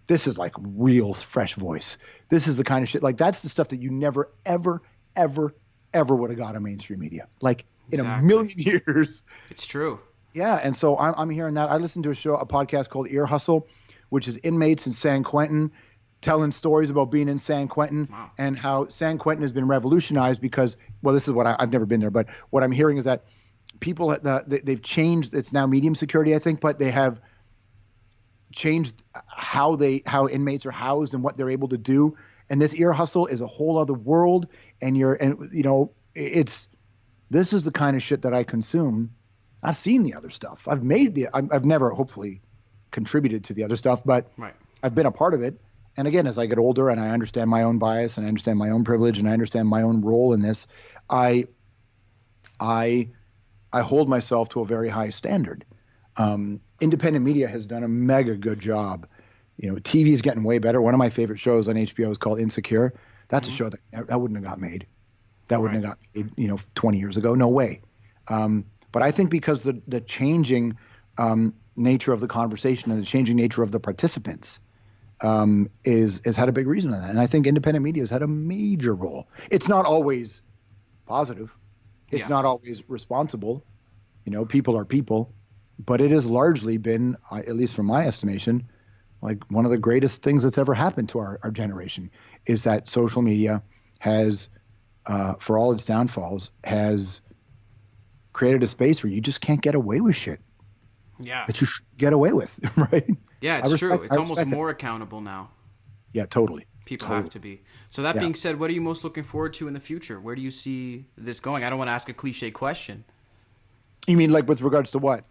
this is like real fresh voice. This is the kind of shit, like, that's the stuff that you never, ever, ever, ever would have got on mainstream media. Like, in a million years. It's true. Yeah. And so I'm hearing that. I listened to a podcast called Ear Hustle, which is inmates in San Quentin telling stories about being in San Quentin and how San Quentin has been revolutionized because, well, this is what I've never been there, but what I'm hearing is that people, they've changed. It's now medium security, I think, but they have changed how inmates are housed and what they're able to do. And this ear hustle is a whole other world. And this is the kind of shit that I consume. I've seen the other stuff. I've never hopefully contributed to the other stuff, but right. I've been a part of it. And again, as I get older and I understand my own bias and I understand my own privilege and I understand my own role in this, I hold myself to a very high standard. Independent media has done a mega good job. TV is getting way better. One of my favorite shows on HBO is called Insecure. That's a show that wouldn't have got made. That wouldn't have got made, 20 years ago. No way. But I think because the changing nature of the conversation and the changing nature of the participants is had a big reason in that. And I think independent media has had a major role. It's not always positive. It's not always responsible. People are people. But it has largely been, at least from my estimation, like one of the greatest things that's ever happened to our generation is that social media has, for all its downfalls, has created a space where you just can't get away with shit. Yeah. That you should get away with, right? Yeah, it's true. It's almost more accountable now. Yeah, totally. People have to be. So that being said, what are you most looking forward to in the future? Where do you see this going? I don't want to ask a cliche question. You mean like with regards to what?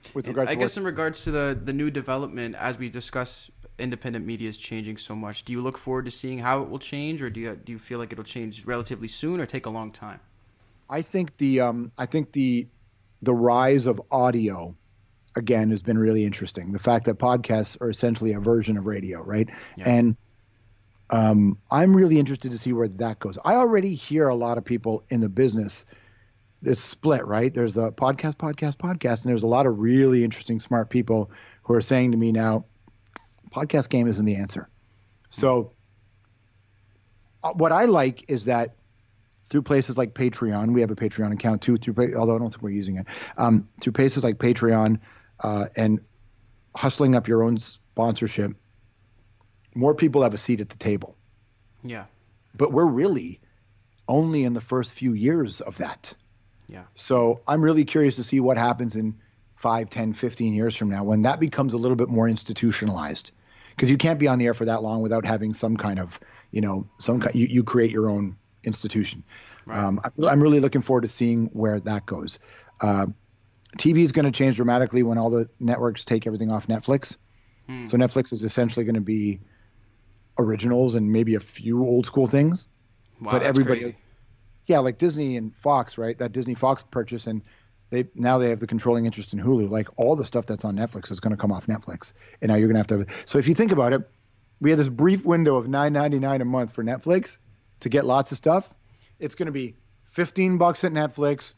I guess in regards to the new development, as we discuss, independent media is changing so much. Do you look forward to seeing how it will change, or do you feel like it'll change relatively soon, or take a long time? I think the rise of audio, again, has been really interesting. The fact that podcasts are essentially a version of radio, right? Yeah. And I'm really interested to see where that goes. I already hear a lot of people in the business. It's split, right? There's the podcast, and there's a lot of really interesting, smart people who are saying to me now, podcast game isn't the answer. So what I like is that through places like Patreon, we have a Patreon account too, although I don't think we're using it, through places like Patreon and hustling up your own sponsorship, more people have a seat at the table. Yeah. But we're really only in the first few years of that. Yeah. So I'm really curious to see what happens in 5, 10, 15 years from now when that becomes a little bit more institutionalized, because you can't be on the air for that long without having some kind of, you create your own institution. Right. I'm really looking forward to seeing where that goes. TV is going to change dramatically when all the networks take everything off Netflix. So Netflix is essentially going to be originals and maybe a few old school things. Wow, but that's everybody crazy. Yeah, like Disney and Fox, right? That Disney Fox purchase, and they have the controlling interest in Hulu. Like all the stuff that's on Netflix is going to come off Netflix, and now you're going to have to. So if you think about it, we had this brief window of $9.99 a month for Netflix to get lots of stuff. It's going to be $15 at Netflix,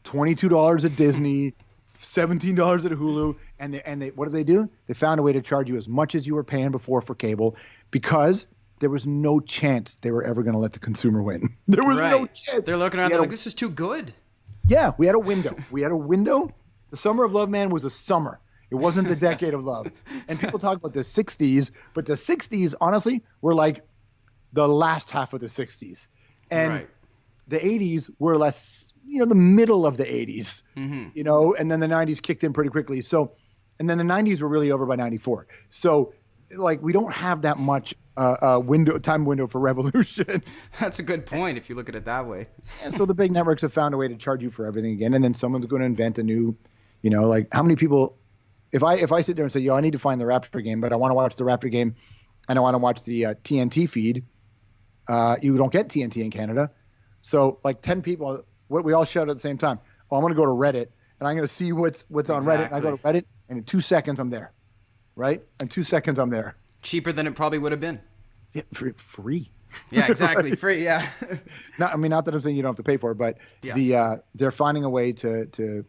$22 at Disney, $17 at Hulu, and they what do? They found a way to charge you as much as you were paying before for cable, because there was no chance they were ever going to let the consumer win. There was no chance. They're looking around like, this is too good. Yeah, we had a window. The Summer of Love, man, was a summer. It wasn't the decade of love. And people talk about the 60s, but the 60s, honestly, were like the last half of the 60s. And the 80s were less, the middle of the 80s, and then the 90s kicked in pretty quickly. So, and then the 90s were really over by 94. So, like, we don't have that much time window for revolution. That's a good point if you look at it that way. And so the big networks have found a way to charge you for everything again, and then someone's going to invent a new, like how many people, if I sit there and say, I need to find the Raptor game, but I want to watch the Raptor game and I want to watch the TNT feed, you don't get TNT in Canada. So like 10 people, we all shout at the same time, I'm going to go to Reddit and I'm going to see what's on Reddit. And I go to Reddit and in 2 seconds I'm there. Right? In 2 seconds, I'm there. Cheaper than it probably would have been. Yeah, free. Yeah, exactly. Right? Free, yeah. Not that I'm saying you don't have to pay for it, but they're finding a way to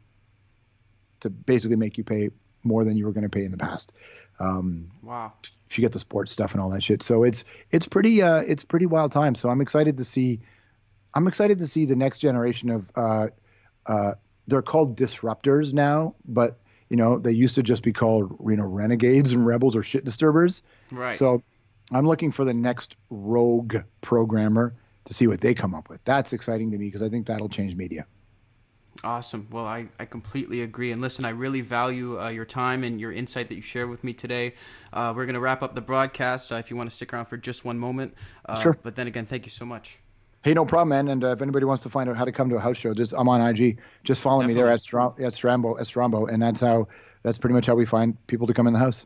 basically make you pay more than you were going to pay in the past. Wow. If you get the sports stuff and all that shit, so it's pretty wild time. So I'm excited to see the next generation of they're called disruptors now, but they used to just be called, renegades and rebels or shit disturbers. Right. So I'm looking for the next rogue programmer to see what they come up with. That's exciting to me because I think that'll change media. Awesome. Well, I completely agree. And listen, I really value your time and your insight that you shared with me today. We're going to wrap up the broadcast if you want to stick around for just one moment. Sure. But then again, thank you so much. Hey, no problem, man. And if anybody wants to find out how to come to a house show, I'm on IG. Just follow me there at Strombo, and that's pretty much how we find people to come in the house.